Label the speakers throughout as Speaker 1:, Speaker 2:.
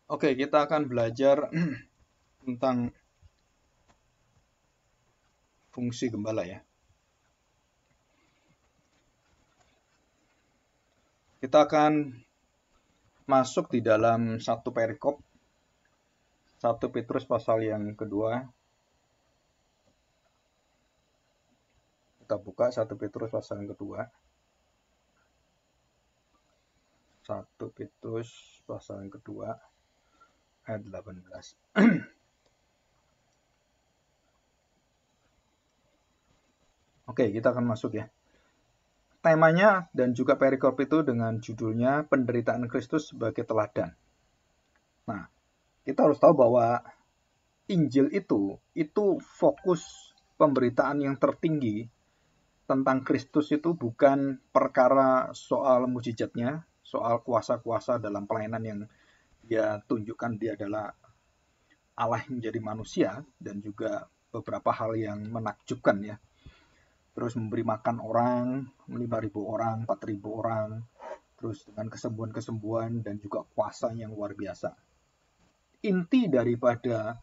Speaker 1: Oke, kita akan belajar tentang fungsi gembala ya. Kita akan masuk di dalam satu perikop, 1 Petrus pasal yang kedua. Kita buka 1 Petrus pasal yang kedua. 1 Petrus pasal yang kedua ayat 18. Oke, kita akan masuk ya. Temanya dan juga perikop itu dengan judulnya penderitaan Kristus sebagai teladan. Nah, kita harus tahu bahwa Injil itu fokus pemberitaan yang tertinggi tentang Kristus itu bukan perkara soal mujizatnya, soal kuasa-kuasa dalam pelayanan yang dia tunjukkan dia adalah Allah yang menjadi manusia, dan juga beberapa hal yang menakjubkan ya. Terus memberi makan orang, 5.000 orang, 4.000 orang, terus dengan kesembuhan-kesembuhan dan juga kuasa yang luar biasa. Inti daripada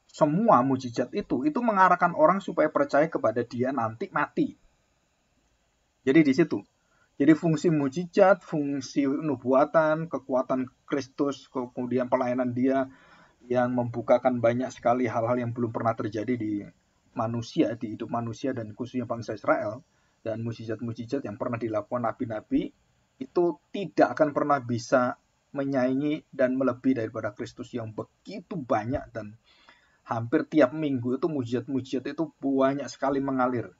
Speaker 1: semua mujizat itu mengarahkan orang supaya percaya kepada dia nanti mati. Jadi di situ. Jadi fungsi mujizat, fungsi nubuatan, kekuatan Kristus, kemudian pelayanan dia yang membukakan banyak sekali hal-hal yang belum pernah terjadi di manusia, di hidup manusia dan khususnya bangsa Israel, dan mujizat-mujizat yang pernah dilakukan nabi-nabi itu tidak akan pernah bisa menyaingi dan melebihi daripada Kristus yang begitu banyak, dan hampir tiap minggu itu mujizat-mujizat itu banyak sekali mengalir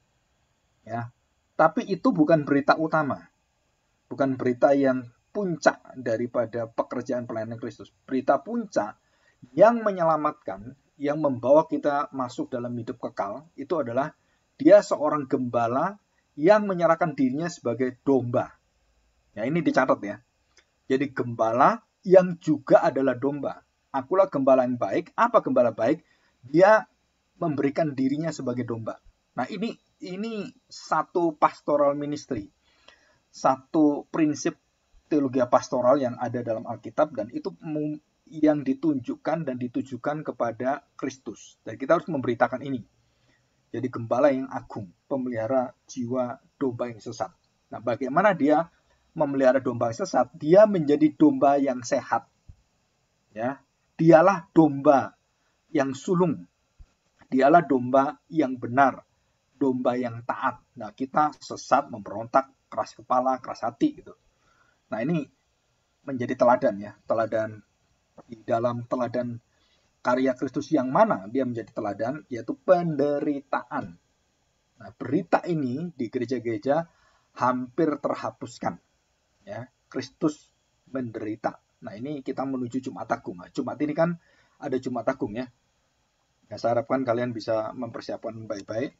Speaker 1: ya. Tapi itu bukan berita utama, bukan berita yang puncak daripada pekerjaan pelayanan Kristus. Berita puncak yang menyelamatkan, yang membawa kita masuk dalam hidup kekal, itu adalah dia seorang gembala yang menyerahkan dirinya sebagai domba. Ya, ini dicatat ya. Jadi gembala yang juga adalah domba. Akulah gembala yang baik. Apa gembala baik? Dia memberikan dirinya sebagai domba. Nah, ini satu pastoral ministry, satu prinsip teologi pastoral yang ada dalam Alkitab, dan itu yang ditunjukkan dan ditujukan kepada Kristus. Dan kita harus memberitakan ini. Jadi gembala yang agung, pemelihara jiwa domba yang sesat. Nah, bagaimana dia memelihara domba yang sesat? Dia menjadi domba yang sehat. Ya, dialah domba yang sulung. Dialah domba yang benar, domba yang taat. Nah, kita sesat, memberontak, keras kepala, keras hati gitu. Nah, ini menjadi teladan ya, teladan di dalam teladan karya Kristus yang mana dia menjadi teladan, yaitu penderitaan. Nah, berita ini di gereja-gereja hampir terhapuskan ya. Kristus menderita. Nah, ini kita menuju Jumat Agung. Nah, Jumat ini kan ada Jumat Agung ya. Ya, saya harapkan kalian bisa mempersiapkan baik-baik.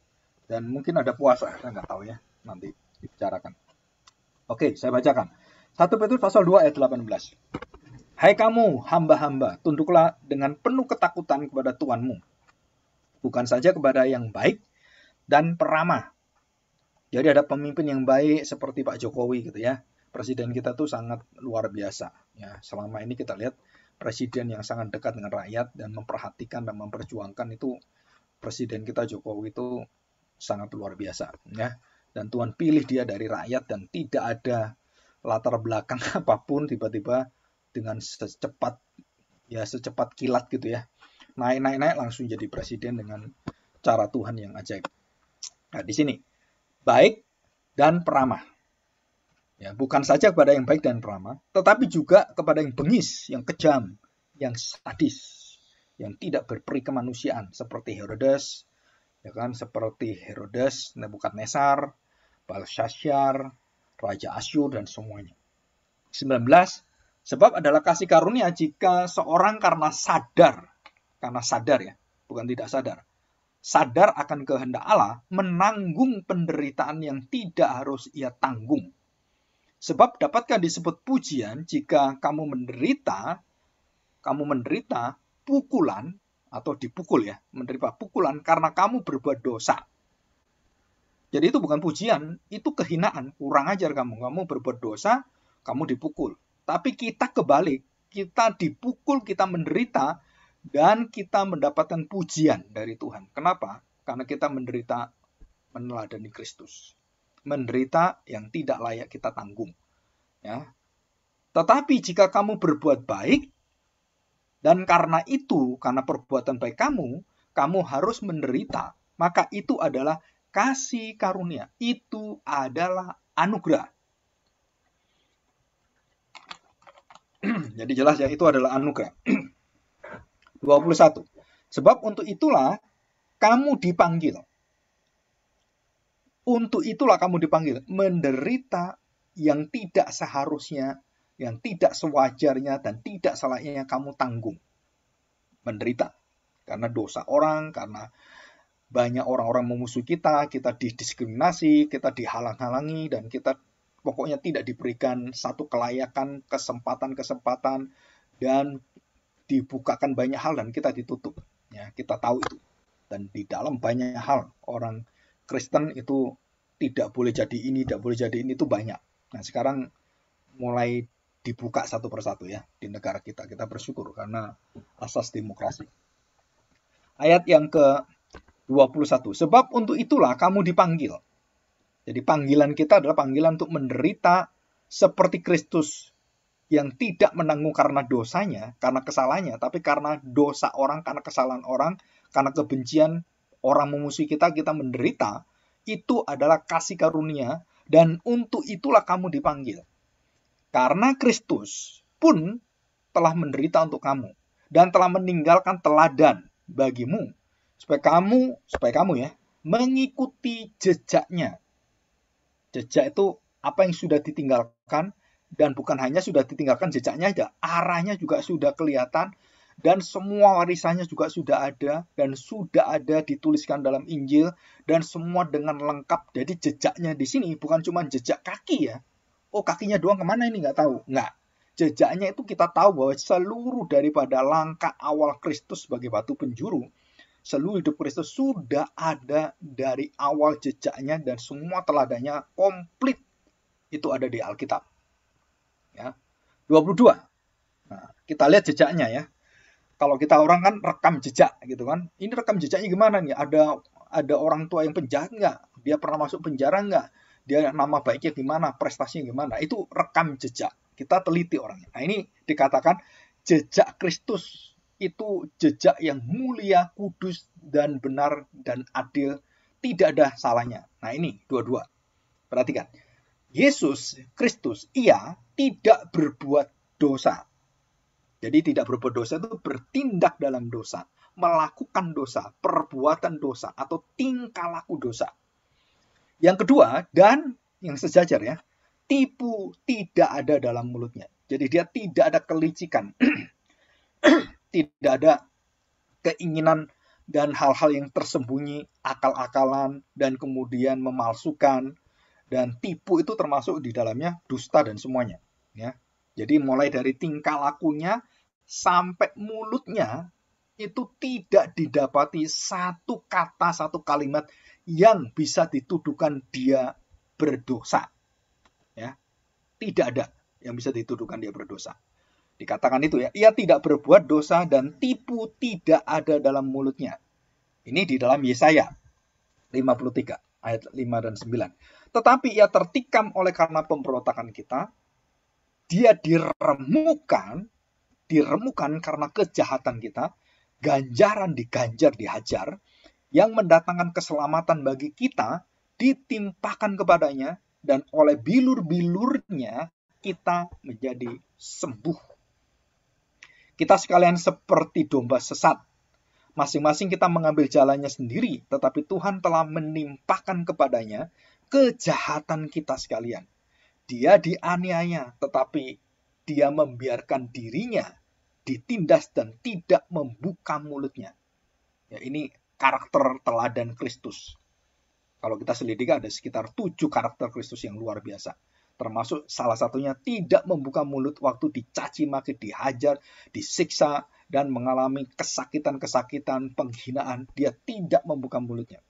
Speaker 1: Dan mungkin ada puasa, saya nggak tahu ya, nanti dibicarakan. Oke, saya bacakan. 1 Petrus pasal 2 ayat 18. Hai kamu hamba-hamba, tunduklah dengan penuh ketakutan kepada Tuhanmu, bukan saja kepada yang baik dan peramah. Jadi ada pemimpin yang baik seperti Pak Jokowi gitu ya. Presiden kita tuh sangat luar biasa. Ya, selama ini kita lihat presiden yang sangat dekat dengan rakyat dan memperhatikan dan memperjuangkan itu, presiden kita Jokowi itu sangat luar biasa ya. Dan Tuhan pilih dia dari rakyat dan tidak ada latar belakang apapun, tiba-tiba dengan secepat kilat gitu ya, naik langsung jadi presiden dengan cara Tuhan yang ajaib. Nah, di sini baik dan peramah. Ya, bukan saja kepada yang baik dan peramah, tetapi juga kepada yang bengis, yang kejam, yang sadis, yang tidak berperi kemanusiaan seperti Herodes, ya kan, seperti Herodes, Nebukadnezar, Belshazzar, Raja Asyur dan semuanya. 19. Sebab adalah kasih karunia jika seorang karena sadar ya, bukan tidak sadar akan kehendak Allah, menanggung penderitaan yang tidak harus ia tanggung. Sebab dapatkah disebut pujian jika kamu menderita pukulan, atau dipukul ya, menderita pukulan karena kamu berbuat dosa. Jadi itu bukan pujian, itu kehinaan, kurang ajar kamu berbuat dosa, kamu dipukul. Tapi kita kebalik, kita dipukul, kita menderita, dan kita mendapatkan pujian dari Tuhan. Kenapa? Karena kita menderita meneladani Kristus. Menderita yang tidak layak kita tanggung. Ya. Tetapi jika kamu berbuat baik, dan karena itu, karena perbuatan baik kamu harus menderita, maka itu adalah kasih karunia. Itu adalah anugerah. Jadi jelas ya, itu adalah anugerah. 21. Sebab untuk itulah kamu dipanggil. Untuk itulah kamu dipanggil. Menderita yang tidak seharusnya, yang tidak sewajarnya, dan tidak selayaknya kamu tanggung. Menderita. Karena dosa orang, karena banyak orang-orang memusuhi kita didiskriminasi, kita dihalang-halangi, dan kita pokoknya tidak diberikan satu kelayakan, kesempatan, dan dibukakan banyak hal dan kita ditutup. Ya, kita tahu itu. Dan di dalam banyak hal, orang Kristen itu tidak boleh jadi ini, itu banyak. Nah, sekarang mulai dibuka satu persatu ya di negara kita. Kita bersyukur karena asas demokrasi. Ayat yang ke-21. Sebab untuk itulah kamu dipanggil. Jadi panggilan kita adalah panggilan untuk menderita seperti Kristus yang tidak menanggung karena dosanya, karena kesalahannya, tapi karena dosa orang, karena kesalahan orang, karena kebencian orang memusuhi kita menderita. Itu adalah kasih karunia, dan untuk itulah kamu dipanggil. Karena Kristus pun telah menderita untuk kamu, dan telah meninggalkan teladan bagimu, supaya kamu ya, mengikuti jejaknya. Jejak itu apa yang sudah ditinggalkan, dan bukan hanya sudah ditinggalkan jejaknya aja, arahnya juga sudah kelihatan, dan semua warisannya juga sudah ada, dan sudah ada dituliskan dalam Injil, dan semua dengan lengkap. Jadi jejaknya di sini bukan cuma jejak kaki ya. Oh, kakinya doang kemana ini nggak tahu. Nggak. Jejaknya itu kita tahu bahwa seluruh daripada langkah awal Kristus sebagai batu penjuru, seluruh hidup Kristus sudah ada dari awal jejaknya, dan semua teladannya komplit itu ada di Alkitab. Ya. 22. Nah, kita lihat jejaknya ya. Kalau kita orang kan rekam jejak gitu kan. Ini rekam jejaknya gimana nih? Ada orang tua yang penjahat nggak? Dia pernah masuk penjara nggak? Dia nama baiknya gimana? Prestasinya gimana? Itu rekam jejak. Kita teliti orangnya. Nah, ini dikatakan jejak Kristus itu jejak yang mulia, kudus, dan benar, dan adil. Tidak ada salahnya. Nah, ini dua-dua. Perhatikan. Yesus Kristus, ia tidak berbuat dosa. Jadi tidak berbuat dosa itu bertindak dalam dosa, melakukan dosa, perbuatan dosa, atau tingkah laku dosa. Yang kedua, dan yang sejajar ya, tipu tidak ada dalam mulutnya. Jadi dia tidak ada kelicikan, tidak ada keinginan dan hal-hal yang tersembunyi, akal-akalan, dan kemudian memalsukan. Dan tipu itu termasuk di dalamnya dusta dan semuanya. Ya. Jadi mulai dari tingkah lakunya sampai mulutnya itu tidak didapati satu kata, satu kalimat yang bisa dituduhkan dia berdosa. Ya. Tidak ada yang bisa dituduhkan dia berdosa. Dikatakan itu ya, ia tidak berbuat dosa dan tipu tidak ada dalam mulutnya. Ini di dalam Yesaya 53 ayat 5 dan 9. Tetapi ia tertikam oleh karena pemberontakan kita, dia diremukan karena kejahatan kita, ganjaran diganjar, dihajar, yang mendatangkan keselamatan bagi kita ditimpakan kepadanya, dan oleh bilur-bilurnya kita menjadi sembuh. Kita sekalian seperti domba sesat. Masing-masing kita mengambil jalannya sendiri, tetapi Tuhan telah menimpakan kepadanya kejahatan kita sekalian. Dia dianiaya, tetapi dia membiarkan dirinya ditindas dan tidak membuka mulutnya. Ya, ini karakter teladan Kristus. Kalau kita selidiki ada sekitar 7 karakter Kristus yang luar biasa. Termasuk salah satunya tidak membuka mulut waktu dicaci maki, dihajar, disiksa, dan mengalami kesakitan-kesakitan, penghinaan. Dia tidak membuka mulutnya.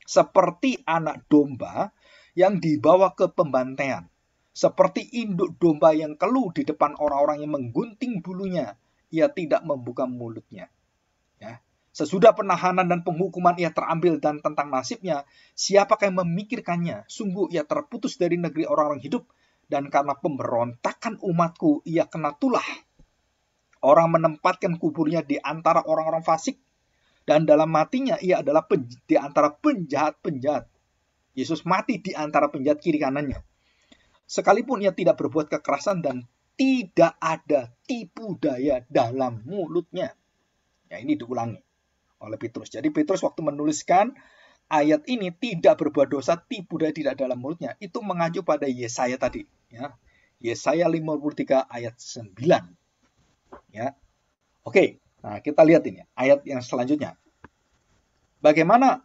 Speaker 1: Seperti anak domba yang dibawa ke pembantaian. Seperti induk domba yang keluh di depan orang-orang yang menggunting bulunya, ia tidak membuka mulutnya. Ya. Sesudah penahanan dan penghukuman ia terambil dan tentang nasibnya, siapakah yang memikirkannya? Sungguh ia terputus dari negeri orang-orang hidup, dan karena pemberontakan umatku ia kena tulah. Orang menempatkan kuburnya di antara orang-orang fasik, dan dalam matinya ia adalah di antara penjahat-penjahat. Yesus mati di antara penjahat kiri kanannya. Sekalipun ia tidak berbuat kekerasan dan tidak ada tipu daya dalam mulutnya. Ya, ini diulangi oleh Petrus. Jadi Petrus waktu menuliskan ayat ini, tidak berbuat dosa, tipu daya tidak dalam mulutnya, itu mengacu pada Yesaya tadi. Ya. Yesaya 53 ayat 9. Ya. Oke, nah kita lihat ini ayat yang selanjutnya. Bagaimana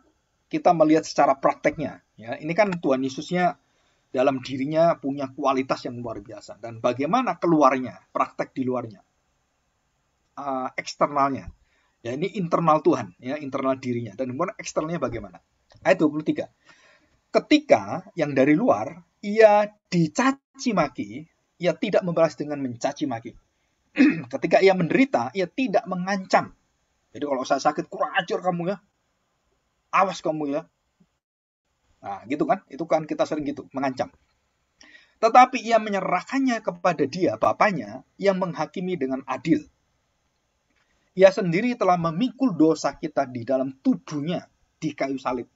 Speaker 1: kita melihat secara prakteknya? Ya, ini kan Tuhan Yesusnya dalam dirinya punya kualitas yang luar biasa. Dan bagaimana keluarnya, praktek di luarnya, eksternalnya. Ya, ini internal Tuhan, ya, internal dirinya. Dan kemudian eksternalnya bagaimana? Ayat 23. Ketika yang dari luar, ia dicaci maki, ia tidak membalas dengan mencaci maki. Ketika ia menderita, ia tidak mengancam. Jadi kalau saya sakit, kurang ajar kamu ya. Awas kamu ya. Nah, gitu kan? Itu kan kita sering gitu, mengancam. Tetapi ia menyerahkannya kepada dia, Bapaknya, yang menghakimi dengan adil. Ia sendiri telah memikul dosa kita di dalam tubuhnya di kayu salib.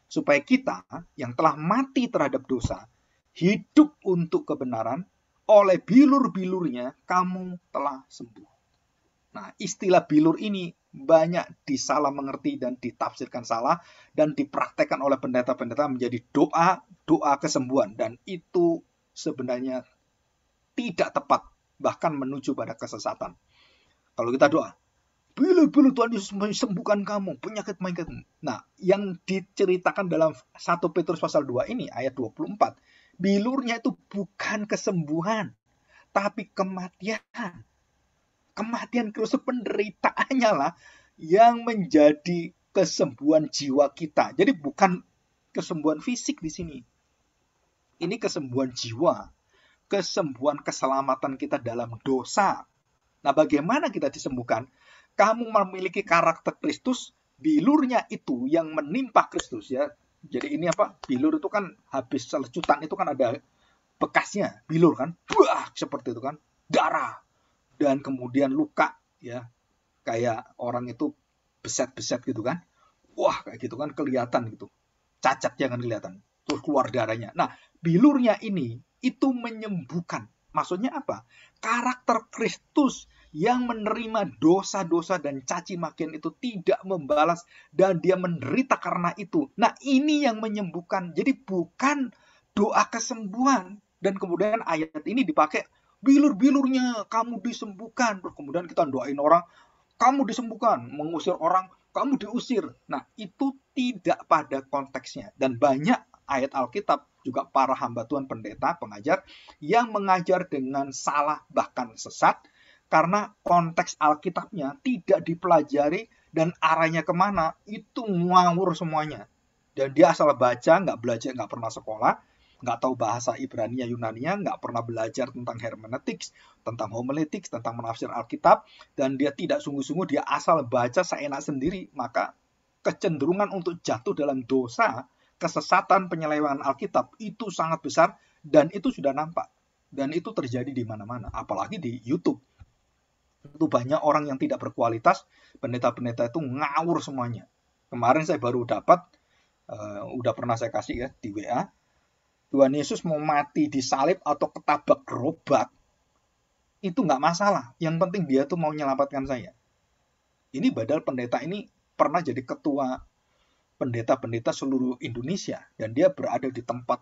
Speaker 1: Supaya kita yang telah mati terhadap dosa, hidup untuk kebenaran, oleh bilur-bilurnya kamu telah sembuh. Nah, istilah bilur ini banyak disalah mengerti dan ditafsirkan salah dan dipraktekkan oleh pendeta-pendeta menjadi doa kesembuhan, dan itu sebenarnya tidak tepat, bahkan menuju pada kesesatan. Kalau kita doa, bilur-bilur Tuhan Yesus menyembuhkan kamu, penyakit-penyakitmu. Nah, yang diceritakan dalam 1 Petrus pasal 2 ini, ayat 24, bilurnya itu bukan kesembuhan, tapi kematian. Kematian Kristus, penderitaannya lah yang menjadi kesembuhan jiwa kita. Jadi bukan kesembuhan fisik di sini. Ini kesembuhan jiwa, kesembuhan keselamatan kita dalam dosa. Nah, bagaimana kita disembuhkan? Kamu memiliki karakter Kristus, bilurnya itu yang menimpa Kristus ya. Jadi ini apa? Bilur itu kan habis selecutan itu kan ada bekasnya, bilur kan? Buah, seperti itu kan. Darah. Dan kemudian luka ya, kayak orang itu beset-beset gitu kan, wah kayak gitu kan, kelihatan gitu, cacatnya kan kelihatan, terus keluar darahnya. Nah, bilurnya ini itu menyembuhkan. Maksudnya apa? Karakter Kristus yang menerima dosa-dosa dan caci makian itu tidak membalas, dan dia menderita karena itu. Nah, ini yang menyembuhkan. Jadi bukan doa kesembuhan. Dan kemudian ayat ini dipakai, bilur-bilurnya kamu disembuhkan. Terus kemudian kita doain orang, kamu disembuhkan. Mengusir orang, kamu diusir. Nah, itu tidak pada konteksnya. Dan banyak ayat Alkitab, juga para hamba Tuhan, pendeta, pengajar, yang mengajar dengan salah, bahkan sesat, karena konteks Alkitabnya tidak dipelajari dan arahnya kemana, itu ngawur semuanya. Dan dia asal baca, nggak belajar, nggak pernah sekolah, nggak tahu bahasa Ibrania, Yunania, nggak pernah belajar tentang hermeneutics, tentang homiletics, tentang menafsir Alkitab, dan dia tidak sungguh-sungguh, dia asal baca seenak sendiri, maka kecenderungan untuk jatuh dalam dosa, kesesatan, penyelewengan Alkitab itu sangat besar, dan itu sudah nampak. Dan itu terjadi di mana-mana, apalagi di YouTube. Itu banyak orang yang tidak berkualitas, pendeta-pendeta itu ngawur semuanya. Kemarin saya baru dapat, udah pernah saya kasih ya di WA, Tuhan Yesus mau mati di salib atau ketabrak gerobak, itu nggak masalah. Yang penting dia tuh mau menyelamatkan saya. Ini padahal pendeta ini pernah jadi ketua pendeta-pendeta seluruh Indonesia, dan dia berada di tempat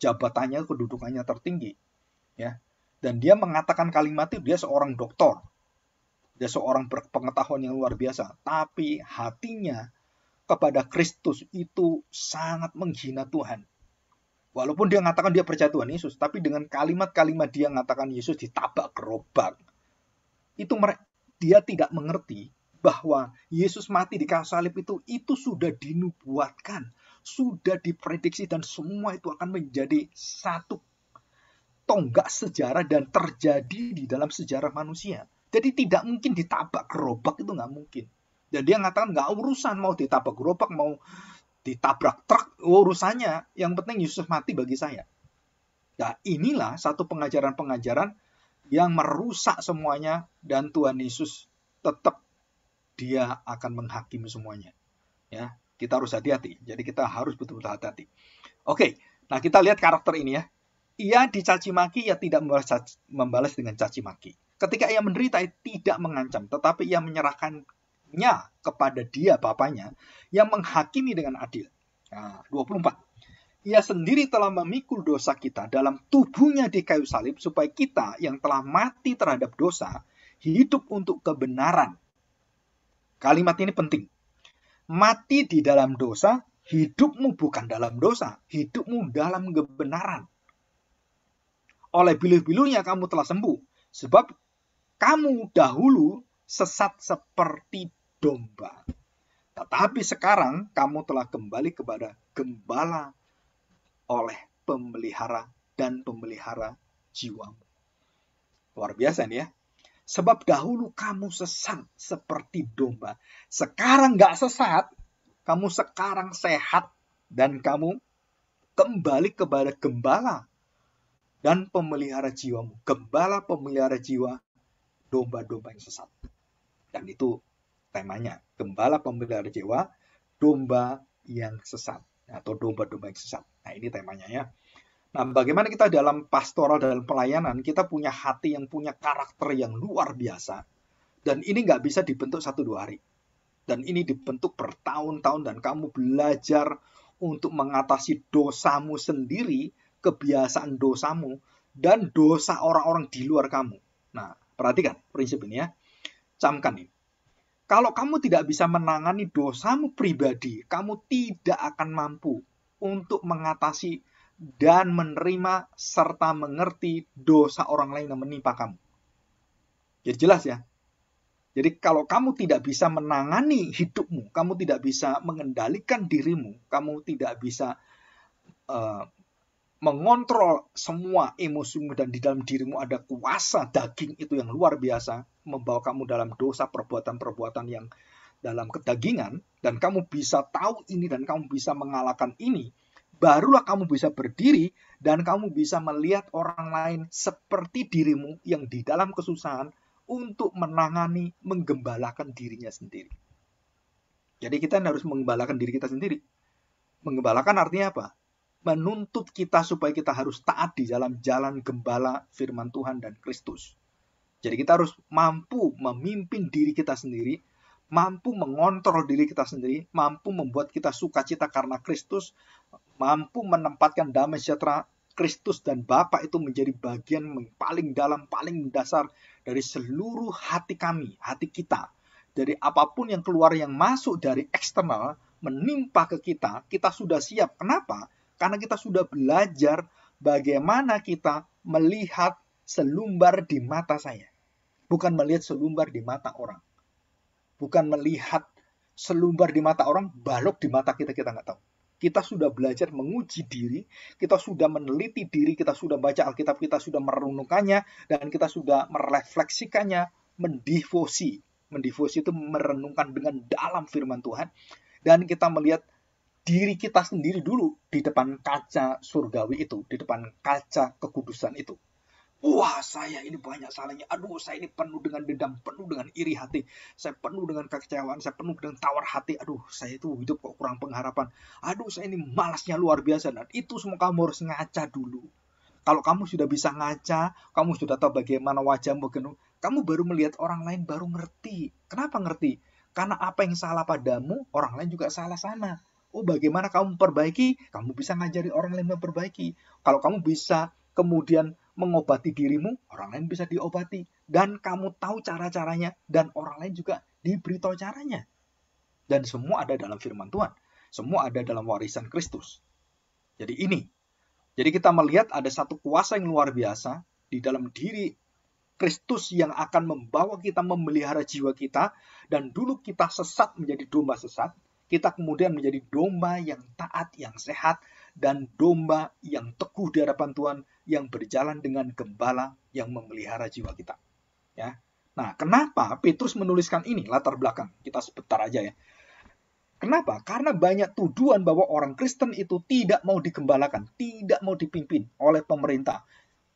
Speaker 1: jabatannya, kedudukannya tertinggi, ya. Dan dia mengatakan kalimat itu, dia seorang doktor, dia seorang berpengetahuan yang luar biasa, tapi hatinya kepada Kristus itu sangat menghina Tuhan. Walaupun dia mengatakan dia percaya Tuhan Yesus, tapi dengan kalimat-kalimat dia mengatakan Yesus ditabrak gerobak, itu dia tidak mengerti bahwa Yesus mati di kayu salib itu sudah dinubuatkan, sudah diprediksi, dan semua itu akan menjadi satu tonggak sejarah dan terjadi di dalam sejarah manusia. Jadi tidak mungkin ditabrak gerobak, itu nggak mungkin. Dan dia mengatakan nggak urusan mau ditabrak gerobak, mau ditabrak truk, urusannya. Yang penting Yesus mati bagi saya. Nah, inilah satu pengajaran-pengajaran yang merusak semuanya, dan Tuhan Yesus tetap dia akan menghakimi semuanya. Ya, kita harus hati-hati. Jadi kita harus betul-betul hati-hati. Oke, nah kita lihat karakter ini ya. Ia dicaci maki, ia tidak membalas dengan caci maki. Ketika ia menderita, ia tidak mengancam, tetapi ia menyerahkannya kepada dia, Bapaknya, yang menghakimi dengan adil. Nah, 24. Ia sendiri telah memikul dosa kita dalam tubuhnya di kayu salib, supaya kita yang telah mati terhadap dosa, hidup untuk kebenaran. Kalimat ini penting. Mati di dalam dosa, hidupmu bukan dalam dosa, hidupmu dalam kebenaran. Oleh bilu-bilunya kamu telah sembuh, sebab kamu dahulu sesat seperti domba. Tetapi sekarang kamu telah kembali kepada gembala oleh pemelihara dan pemelihara jiwamu. Luar biasa nih ya. Sebab dahulu kamu sesat seperti domba. Sekarang gak sesat, kamu sekarang sehat, dan kamu kembali kepada gembala dan pemelihara jiwamu. Gembala pemelihara jiwa, domba-domba yang sesat. Dan itu temanya. Gembala pemelihara jiwa, domba yang sesat. Atau domba-domba yang sesat. Nah, ini temanya ya. Nah, bagaimana kita dalam pastoral, dalam pelayanan, kita punya hati yang punya karakter yang luar biasa. Dan ini nggak bisa dibentuk 1-2 hari. Dan ini dibentuk bertahun-tahun, dan kamu belajar untuk mengatasi dosamu sendiri, kebiasaan dosamu, dan dosa orang-orang di luar kamu. Nah, perhatikan prinsip ini ya. Camkan ini. Kalau kamu tidak bisa menangani dosamu pribadi, kamu tidak akan mampu untuk mengatasi dan menerima serta mengerti dosa orang lain yang menimpa kamu. Jadi jelas ya. Jadi kalau kamu tidak bisa menangani hidupmu, kamu tidak bisa mengendalikan dirimu, kamu tidak bisa mengontrol semua emosimu, dan di dalam dirimu ada kuasa daging itu yang luar biasa, membawa kamu dalam dosa, perbuatan-perbuatan yang dalam kedagingan, dan kamu bisa tahu ini dan kamu bisa mengalahkan ini, barulah kamu bisa berdiri dan kamu bisa melihat orang lain seperti dirimu yang di dalam kesusahan untuk menangani, menggembalakan dirinya sendiri. Jadi kita harus menggembalakan diri kita sendiri. Menggembalakan artinya apa? Menuntut kita supaya kita harus taat di dalam jalan gembala firman Tuhan dan Kristus. Jadi kita harus mampu memimpin diri kita sendiri, mampu mengontrol diri kita sendiri, mampu membuat kita sukacita karena Kristus, mampu menempatkan damai sejahtera Kristus dan Bapa itu menjadi bagian paling dalam, paling dasar dari seluruh hati kami, hati kita. Dari apapun yang keluar, yang masuk dari eksternal, menimpa ke kita, kita sudah siap. Kenapa? Karena kita sudah belajar bagaimana kita melihat selumbar di mata saya. Bukan melihat selumbar di mata orang. Bukan melihat selumbar di mata orang, balok di mata kita nggak tahu. Kita sudah belajar menguji diri, kita sudah meneliti diri, kita sudah baca Alkitab, kita sudah merenungkannya, dan kita sudah merefleksikannya, mendevosi. Mendevosi itu merenungkan dengan dalam firman Tuhan. Dan kita melihat diri kita sendiri dulu di depan kaca surgawi itu, di depan kaca kekudusan itu. Wah, saya ini banyak salahnya. Aduh, saya ini penuh dengan dendam, penuh dengan iri hati. Saya penuh dengan kekecewaan, saya penuh dengan tawar hati. Aduh, saya itu hidup kok kurang pengharapan. Aduh, saya ini malasnya luar biasa. Dan itu semua kamu harus ngaca dulu. Kalau kamu sudah bisa ngaca, kamu sudah tahu bagaimana wajahmu penuh, kamu baru melihat orang lain, baru ngerti. Kenapa ngerti? Karena apa yang salah padamu, orang lain juga salah sama. Oh, bagaimana kamu memperbaiki? Kamu bisa ngajari orang lain memperbaiki. Kalau kamu bisa kemudian mengobati dirimu, orang lain bisa diobati. Dan kamu tahu cara-caranya, dan orang lain juga diberitahu caranya. Dan semua ada dalam firman Tuhan. Semua ada dalam warisan Kristus. Jadi ini. Jadi kita melihat ada satu kuasa yang luar biasa di dalam diri Kristus yang akan membawa kita memelihara jiwa kita. Dan dulu kita sesat menjadi domba sesat. Kita kemudian menjadi domba yang taat, yang sehat, dan domba yang teguh di hadapan Tuhan, yang berjalan dengan gembala yang memelihara jiwa kita. Ya. Nah, kenapa Petrus menuliskan ini? Latar belakang kita sebentar aja ya. Kenapa? Karena banyak tuduhan bahwa orang Kristen itu tidak mau digembalakan, tidak mau dipimpin oleh pemerintah.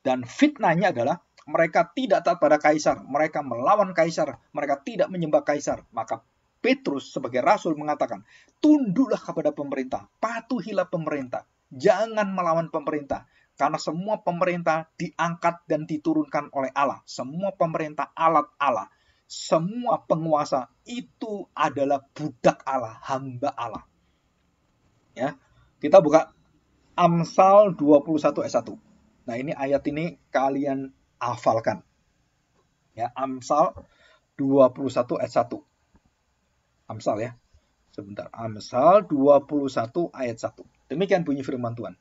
Speaker 1: Dan fitnahnya adalah mereka tidak taat pada kaisar, mereka melawan kaisar, mereka tidak menyembah kaisar. Maka Petrus sebagai rasul mengatakan, tunduklah kepada pemerintah, patuhilah pemerintah, jangan melawan pemerintah. Karena semua pemerintah diangkat dan diturunkan oleh Allah. Semua pemerintah alat Allah. Semua penguasa itu adalah budak Allah, hamba Allah. Ya, kita buka Amsal 21 ayat 1. Nah, ini ayat ini kalian hafalkan. Ya, Amsal 21 ayat 1. Amsal ya. Sebentar. Amsal 21 ayat 1. Demikian bunyi firman Tuhan.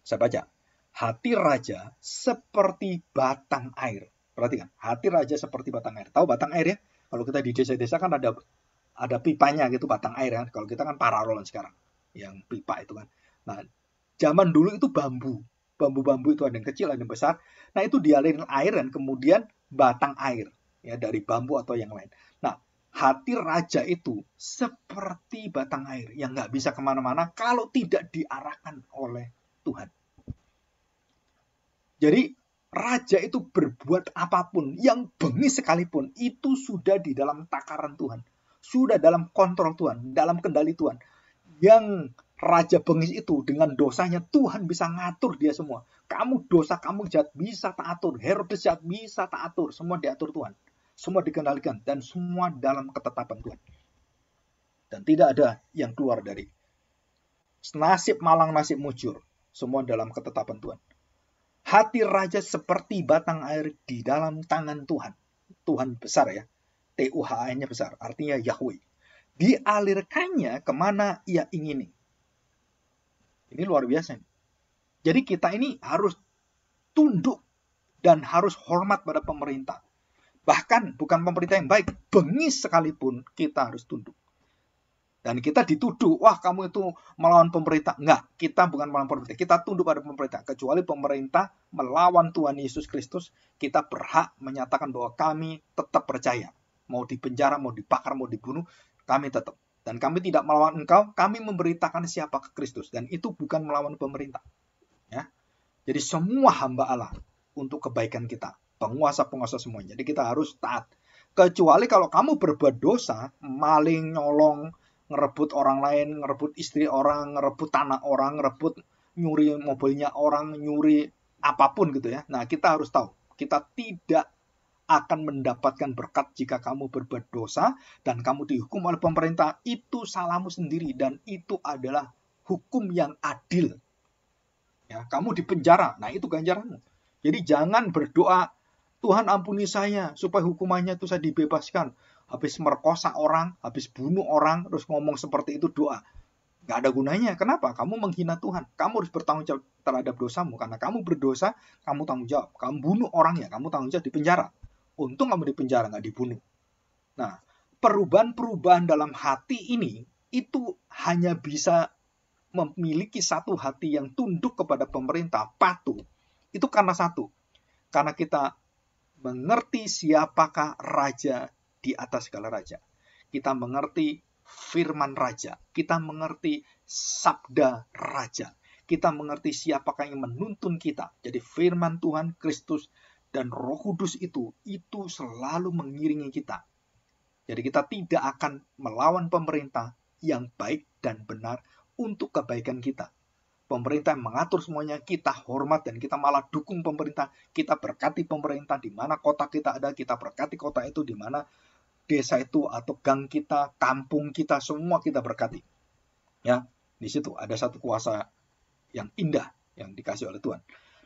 Speaker 1: Saya baca. Hati raja seperti batang air. Perhatikan, hati raja seperti batang air. Tahu batang air ya? Kalau kita di desa-desa kan ada pipanya gitu, batang air kan. Kalau kita kan paralon sekarang, yang pipa itu kan. Nah, zaman dulu itu bambu. Bambu-bambu itu ada yang kecil, ada yang besar. Nah, itu dialirin air dan kemudian batang air ya dari bambu atau yang lain. Nah, hati raja itu seperti batang air yang nggak bisa kemana-mana kalau tidak diarahkan oleh Tuhan. Jadi raja itu berbuat apapun, yang bengis sekalipun, itu sudah di dalam takaran Tuhan. Sudah dalam kontrol Tuhan, dalam kendali Tuhan. Yang raja bengis itu dengan dosanya, Tuhan bisa ngatur dia semua. Kamu dosa, kamu jahat, bisa tak atur. Herodes jahat, bisa tak atur. Semua diatur Tuhan. Semua dikendalikan. Dan semua dalam ketetapan Tuhan. Dan tidak ada yang keluar dari nasib malang, nasib mujur. Semua dalam ketetapan Tuhan. Hati raja seperti batang air di dalam tangan Tuhan. Tuhan besar ya. Tuhan-nya besar. Artinya Yahweh. Dialirkannya kemana ia ingini. Ini luar biasa. Jadi kita ini harus tunduk dan harus hormat pada pemerintah. Bahkan bukan pemerintah yang baik. Bengis sekalipun kita harus tunduk. Dan kita dituduh, wah kamu itu melawan pemerintah. Enggak, kita bukan melawan pemerintah. Kita tunduk pada pemerintah. Kecuali pemerintah melawan Tuhan Yesus Kristus, kita berhak menyatakan bahwa kami tetap percaya. Mau dipenjara, mau dibakar, mau dibunuh, kami tetap. Dan kami tidak melawan engkau, kami memberitakan siapa ke Kristus. Dan itu bukan melawan pemerintah. Ya. Jadi semua hamba Allah untuk kebaikan kita. Penguasa-penguasa semuanya. Jadi kita harus taat. Kecuali kalau kamu berbuat dosa, maling, nyolong, ngerebut orang lain, ngerebut istri orang, ngerebut tanah orang, ngerebut nyuri mobilnya orang, nyuri apapun gitu ya. Nah, kita harus tahu, kita tidak akan mendapatkan berkat jika kamu berbuat dosa dan kamu dihukum oleh pemerintah. Itu salahmu sendiri dan itu adalah hukum yang adil. Ya, kamu dipenjara, nah itu ganjaranmu. Jadi jangan berdoa, Tuhan ampuni saya supaya hukumannya itu saya dibebaskan. Habis merkosa orang, habis bunuh orang, terus ngomong seperti itu doa. Gak ada gunanya. Kenapa? Kamu menghina Tuhan. Kamu harus bertanggung jawab terhadap dosamu. Karena kamu berdosa, kamu tanggung jawab. Kamu bunuh orangnya, kamu tanggung jawab di penjara. Untung kamu di penjara, gak dibunuh. Nah, perubahan-perubahan dalam hati ini, itu hanya bisa memiliki satu hati yang tunduk kepada pemerintah, patuh. Itu karena satu. Karena kita mengerti siapakah raja di atas segala raja. Kita mengerti firman raja. Kita mengerti sabda raja. Kita mengerti siapakah yang menuntun kita. Jadi firman Tuhan, Kristus, dan Roh Kudus itu selalu mengiringi kita. Jadi kita tidak akan melawan pemerintah yang baik dan benar untuk kebaikan kita. Pemerintah yang mengatur semuanya, kita hormat dan kita malah dukung pemerintah. Kita berkati pemerintah di mana kota kita ada, kita berkati kota itu di mana desa itu atau gang kita, kampung kita, semua kita berkati. Ya, di situ ada satu kuasa yang indah yang dikasih oleh Tuhan.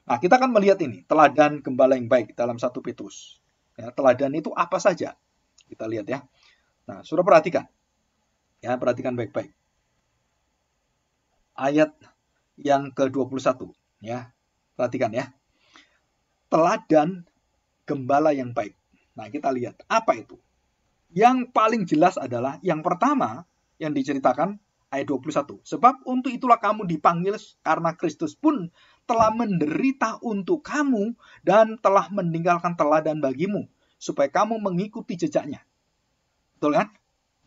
Speaker 1: Nah, kita akan melihat ini, teladan gembala yang baik dalam 1 Petrus. Ya, teladan itu apa saja? Kita lihat ya. Nah, sudah perhatikan. Ya, perhatikan baik-baik. Ayat yang ke-21, ya. Perhatikan ya. Teladan gembala yang baik. Nah, kita lihat apa itu. Yang paling jelas adalah yang pertama yang diceritakan Ayat 21. Sebab untuk itulah kamu dipanggil, karena Kristus pun telah menderita untuk kamu dan telah meninggalkan teladan bagimu, supaya kamu mengikuti jejaknya. Betul kan?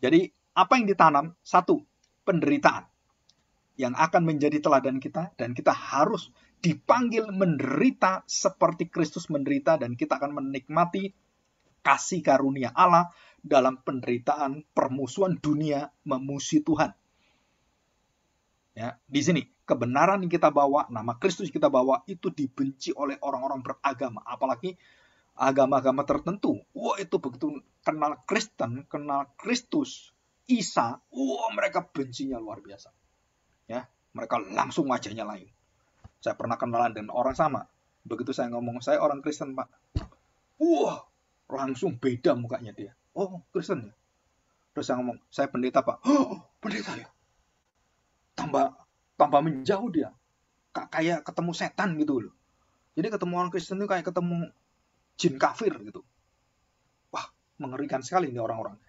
Speaker 1: Jadi apa yang ditanam? Satu, penderitaan yang akan menjadi teladan kita, dan kita harus dipanggil menderita seperti Kristus menderita, dan kita akan menikmati kasih karunia Allah dalam penderitaan permusuhan dunia memusuhi Tuhan. Ya, di sini kebenaran yang kita bawa, nama Kristus kita bawa, itu dibenci oleh orang-orang beragama, apalagi agama-agama tertentu. Wah, itu begitu kenal Kristen, kenal Kristus, Isa, wah mereka bencinya luar biasa. Ya, mereka langsung wajahnya lain. Saya pernah kenalan dengan orang sama. Begitu saya ngomong, saya orang Kristen, Pak. Wah, langsung beda mukanya dia. Oh, Kristen ya? Terus saya ngomong, saya pendeta, Pak. Oh, pendeta ya? Tambah menjauh dia. Kayak ketemu setan gitu loh. Jadi ketemu orang Kristen itu kayak ketemu jin kafir gitu. Wah, mengerikan sekali ini orang-orang.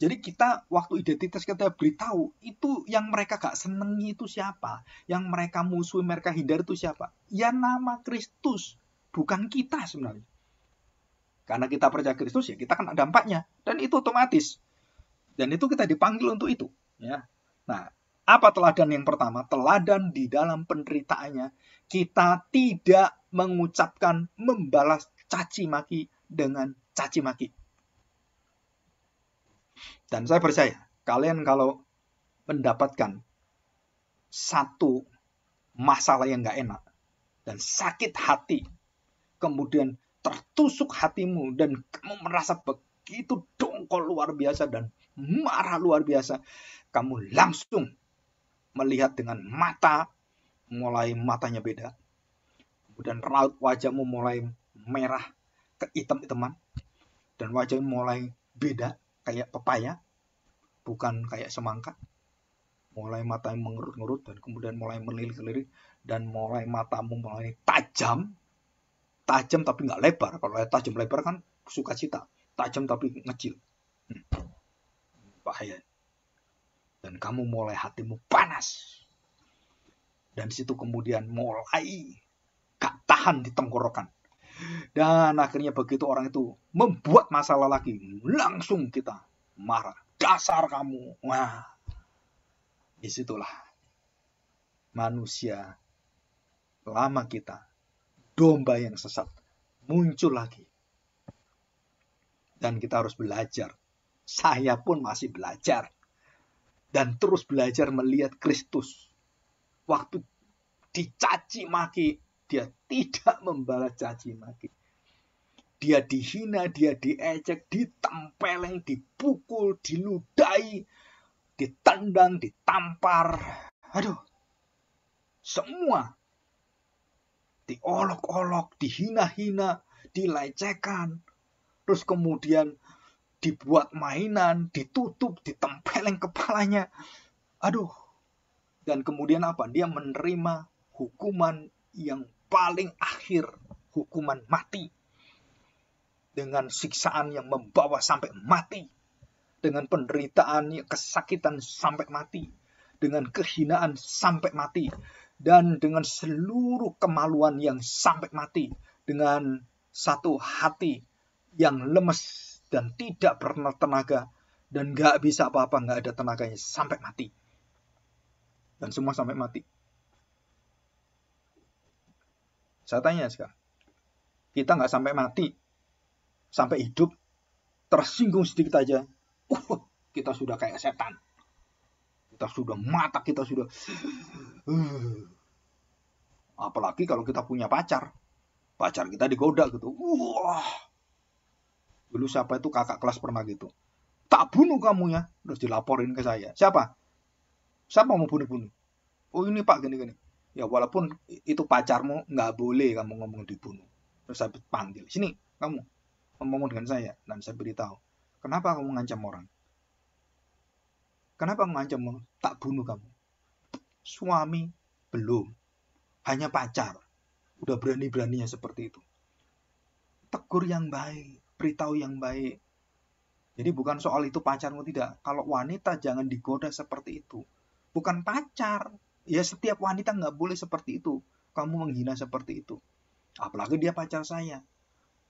Speaker 1: Jadi kita, waktu identitas kita beritahu, itu yang mereka gak senengi itu siapa? Yang mereka musuhi, mereka hindari itu siapa? Ya nama Kristus, bukan kita sebenarnya. Karena kita percaya Kristus, ya kita kan ada dampaknya. Dan itu otomatis. Dan itu kita dipanggil untuk itu. Ya. Nah, apa teladan yang pertama? Teladan di dalam penderitaannya, kita tidak mengucapkan, membalas caci maki dengan caci maki. Dan saya percaya, kalian kalau mendapatkan satu masalah yang gak enak, dan sakit hati, kemudian tertusuk hatimu, dan kamu merasa begitu dongkol luar biasa, dan marah luar biasa, kamu langsung melihat dengan mata, mulai matanya beda, kemudian raut wajahmu mulai merah ke hitam-hitaman, dan wajahmu mulai beda, kayak pepaya, bukan kayak semangka. Mulai matanya mengerut-ngerut, dan kemudian mulai melirik-lirik, dan mulai matamu mulai tajam tapi nggak lebar. Kalau tajam lebar kan sukacita, tajam tapi ngecil, bahaya. Dan kamu mulai hatimu panas, dan situ kemudian mulai gak tahan di tenggorokan, dan akhirnya begitu orang itu membuat masalah lagi, langsung kita marah, dasar kamu. Wah, disitulah manusia lama kita, domba yang sesat, muncul lagi. Dan kita harus belajar. Saya pun masih belajar. Dan terus belajar melihat Kristus. Waktu dicaci maki, dia tidak membalas caci maki. Dia dihina, dia diejek, ditempeleng, dipukul, diludahi, ditendang, ditampar. Aduh, semua diolok-olok, dihina-hina, dilecehkan. Terus kemudian dibuat mainan, ditutup, ditempeleng kepalanya. Aduh. Dan kemudian apa? Dia menerima hukuman yang paling akhir, hukuman mati. Dengan siksaan yang membawa sampai mati. Dengan penderitaan, kesakitan sampai mati. Dengan kehinaan sampai mati. Dan dengan seluruh kemaluan yang sampai mati. Dengan satu hati yang lemes dan tidak bertenaga, dan gak bisa apa-apa, gak ada tenaganya, sampai mati. Dan semua sampai mati. Saya tanya sekarang, kita gak sampai mati, sampai hidup, tersinggung sedikit aja, kita sudah kayak setan. Kita sudah mata, kita sudah apalagi kalau kita punya pacar kita digoda gitu. Wah, dulu siapa itu kakak kelas pernah gitu, tak bunuh kamu ya, terus dilaporin ke saya. Siapa mau bunuh? Oh ini Pak, gini. Ya walaupun itu pacarmu, nggak boleh kamu ngomong dibunuh. Terus saya panggil, sini kamu ngomong dengan saya, dan saya beritahu, kenapa kamu ngancam orang? Kenapa ngancam? Tak bunuh kamu. Suami belum, hanya pacar, udah berani-beraninya seperti itu. Tegur yang baik, beritahu yang baik. Jadi bukan soal itu pacarmu, tidak. Kalau wanita jangan digoda seperti itu. bukan pacar. Ya setiap wanita nggak boleh seperti itu. Kamu menghina seperti itu. Apalagi dia pacar saya.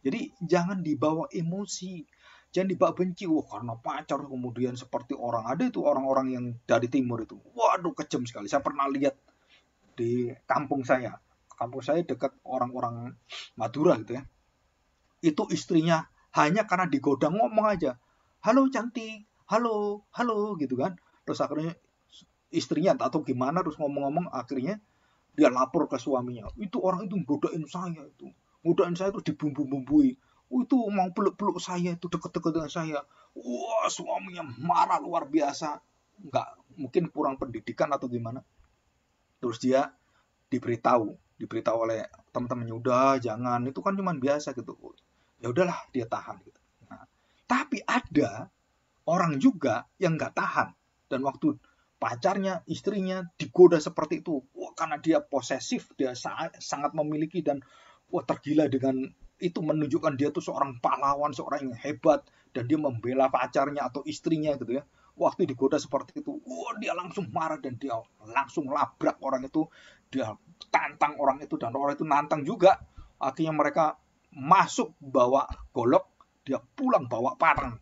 Speaker 1: Jadi jangan dibawa emosi. Jangan dibawa benci. Wah, karena pacar kemudian seperti orang. Ada itu orang-orang yang dari timur itu. Waduh, kejam sekali. Saya pernah lihat di kampung saya. Kampung saya dekat orang-orang Madura gitu ya. Itu istrinya hanya karena digoda ngomong aja. Halo cantik, halo, halo gitu kan. Terus akhirnya istrinya atau gimana terus ngomong-ngomong akhirnya dia lapor ke suaminya. Itu orang itu godain saya itu. Godain saya itu dibumbu-bumbui. Itu mau peluk-peluk saya itu deket-deket dengan saya. Wah, suaminya marah luar biasa. Nggak, mungkin kurang pendidikan atau gimana. Terus dia diberitahu oleh teman-temannya, udah jangan, itu kan cuma biasa gitu. Ya udahlah, dia tahan gitu. Nah, tapi ada orang juga yang nggak tahan, dan waktu pacarnya, istrinya digoda seperti itu, wah, karena dia posesif, dia sangat memiliki dan wah tergila dengan itu, menunjukkan dia tuh seorang pahlawan, seorang yang hebat, dan dia membela pacarnya atau istrinya gitu ya. Waktu digoda seperti itu, wah, dia langsung marah dan dia langsung labrak orang itu, dia tantang orang itu dan orang itu nantang juga. Akhirnya mereka masuk bawa golok, dia pulang bawa parang.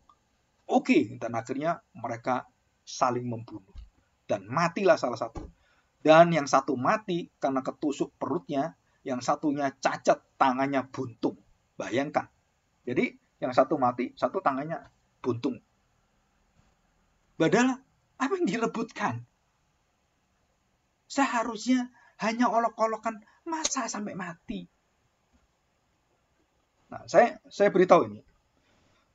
Speaker 1: Oke, dan akhirnya mereka saling membunuh dan matilah salah satu. Dan yang satu mati karena ketusuk perutnya, yang satunya cacat, tangannya buntung. Bayangkan. Jadi yang satu mati, satu tangannya buntung. Padahal apa yang direbutkan? Seharusnya hanya olok-olokan, masa sampai mati. Nah, saya beritahu ini.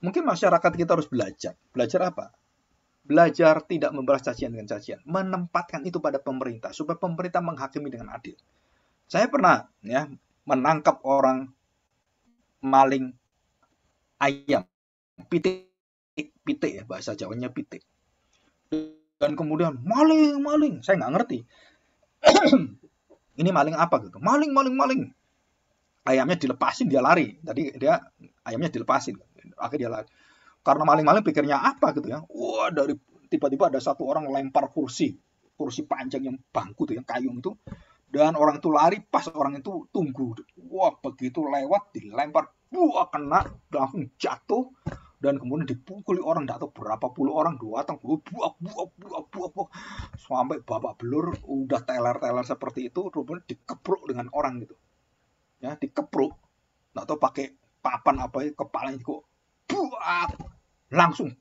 Speaker 1: Mungkin masyarakat kita harus belajar. Belajar apa? Belajar tidak membalas cacian dengan cacian. Menempatkan itu pada pemerintah supaya pemerintah menghakimi dengan adil. Saya pernah ya menangkap orang maling ayam, pitik, pitik ya bahasa Jawanya pitik. Dan kemudian maling, saya nggak ngerti. Ini maling apa gitu? Maling. Ayamnya dilepasin, dia lari. Tadi dia ayamnya dilepasin, akhirnya dia lari. Karena maling-maling pikirnya apa gitu ya? Wah, dari tiba-tiba ada satu orang lempar kursi panjang yang bangku tuh yang kayung itu, dan orang itu lari, pas orang itu tunggu. Wah, begitu lewat dilempar, wah, kena, langsung jatuh, dan kemudian dipukuli orang, tidak tahu berapa puluh orang datang, buak, sampai babak belur, udah teler-teler seperti itu, kemudian dikepruk dengan orang gitu, ya dikepruk, tidak tahu pakai papan apa ya, kepalanya kok, buak, langsung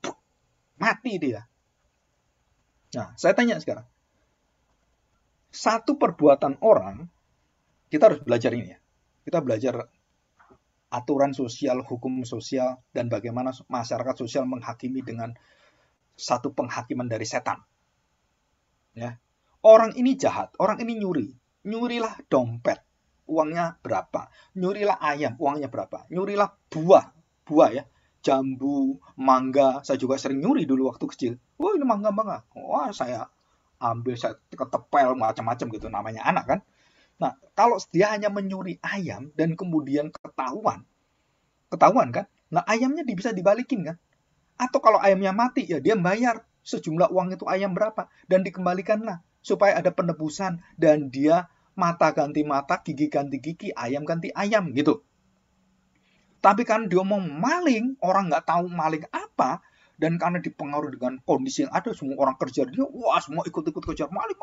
Speaker 1: mati dia. Nah, saya tanya sekarang, satu perbuatan orang, kita harus belajar ini ya. Kita belajar aturan sosial, hukum sosial, dan bagaimana masyarakat sosial menghakimi dengan satu penghakiman dari setan. Ya. Orang ini jahat, orang ini nyurilah dompet, uangnya berapa? Nyurilah ayam, uangnya berapa? Nyurilah buah ya, jambu, mangga, saya juga sering nyuri dulu waktu kecil. Wah, ini mangga. Wah, saya ambil, saya ketepel macam-macam gitu, namanya anak kan. Nah, kalau dia hanya menyuri ayam dan kemudian ketahuan kan, nah ayamnya bisa dibalikin kan. Atau kalau ayamnya mati, ya dia bayar sejumlah uang itu ayam berapa, dan dikembalikanlah supaya ada penebusan, dan dia mata ganti mata, gigi ganti gigi, ayam ganti ayam gitu. Tapi kan dia mau maling, orang nggak tahu maling apa, dan karena dipengaruhi dengan kondisi yang ada, semua orang kerja dia, wah semua ikut-ikut kejar maling,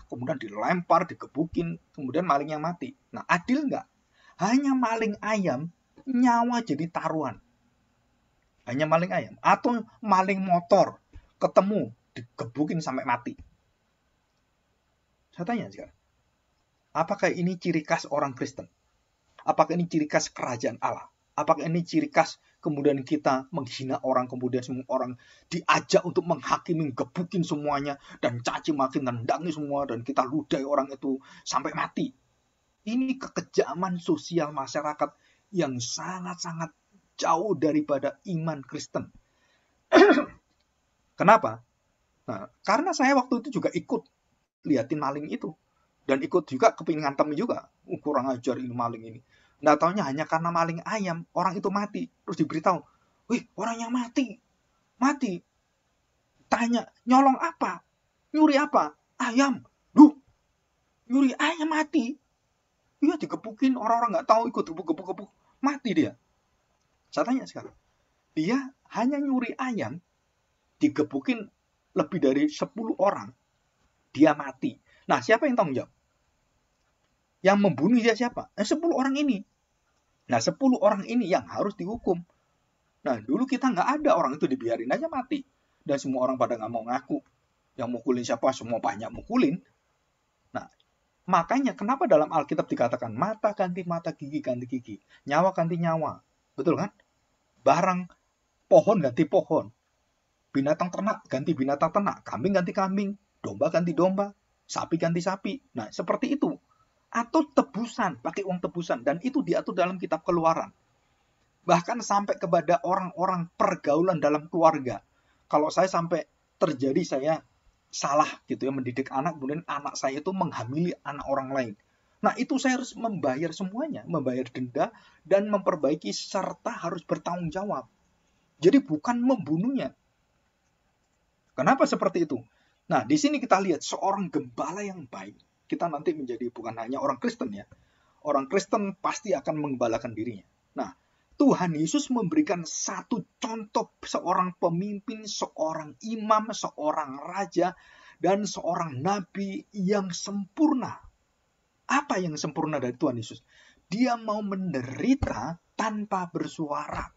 Speaker 1: kemudian dilempar, digebukin, kemudian malingnya mati. Nah, adil nggak? Hanya maling ayam, nyawa jadi taruhan. Hanya maling ayam atau maling motor, ketemu digebukin sampai mati. Saya tanya sekarang, apakah ini ciri khas orang Kristen? Apakah ini ciri khas kerajaan Allah? Apakah ini ciri khas kemudian kita menghina orang, kemudian semua orang diajak untuk menghakimi, gebukin semuanya, dan caci maki, tendangi semua, dan kita ludahi orang itu sampai mati? Ini kekejaman sosial masyarakat yang sangat-sangat jauh daripada iman Kristen. Kenapa? Nah, karena saya waktu itu juga ikut liatin maling itu, dan ikut juga kepingin ngantem juga. Kurang ajar ini maling ini. Nggak taunya hanya karena maling ayam, orang itu mati. Terus diberitahu, wih, orangnya mati. Tanya, nyolong apa? Nyuri apa? ayam. Duh, nyuri ayam mati. Iya, digebukin, orang-orang nggak tahu, ikut gebuk-gebuk, mati dia. Saya tanya sekarang, dia hanya nyuri ayam, digebukin lebih dari 10 orang, dia mati. Nah, siapa yang tanggung jawab? Yang membunuh dia siapa? 10 orang ini. Nah, 10 orang ini yang harus dihukum. Nah, dulu kita nggak ada, orang itu dibiarin aja mati. Dan semua orang pada nggak mau ngaku. Yang mukulin siapa? Semua banyak mukulin. Nah, makanya kenapa dalam Alkitab dikatakan mata ganti mata, gigi ganti gigi, nyawa ganti nyawa. Betul kan? Barang pohon ganti pohon. Binatang ternak ganti binatang ternak, kambing ganti kambing, domba ganti domba, sapi ganti sapi. Nah, seperti itu. Atau tebusan, pakai uang tebusan. Dan itu diatur dalam kitab Keluaran. Bahkan sampai kepada orang-orang pergaulan dalam keluarga. Kalau saya sampai terjadi saya salah gitu ya, mendidik anak, kemudian anak saya itu menghamili anak orang lain. Nah, itu saya harus membayar semuanya, membayar denda dan memperbaiki serta harus bertanggung jawab. Jadi bukan membunuhnya. Kenapa seperti itu? Nah, di sini kita lihat seorang gembala yang baik. Kita nanti menjadi bukan hanya orang Kristen ya. Orang Kristen pasti akan menggembalakan dirinya. Nah, Tuhan Yesus memberikan satu contoh seorang pemimpin, seorang imam, seorang raja, dan seorang nabi yang sempurna. Apa yang sempurna dari Tuhan Yesus? Dia mau menderita tanpa bersuara.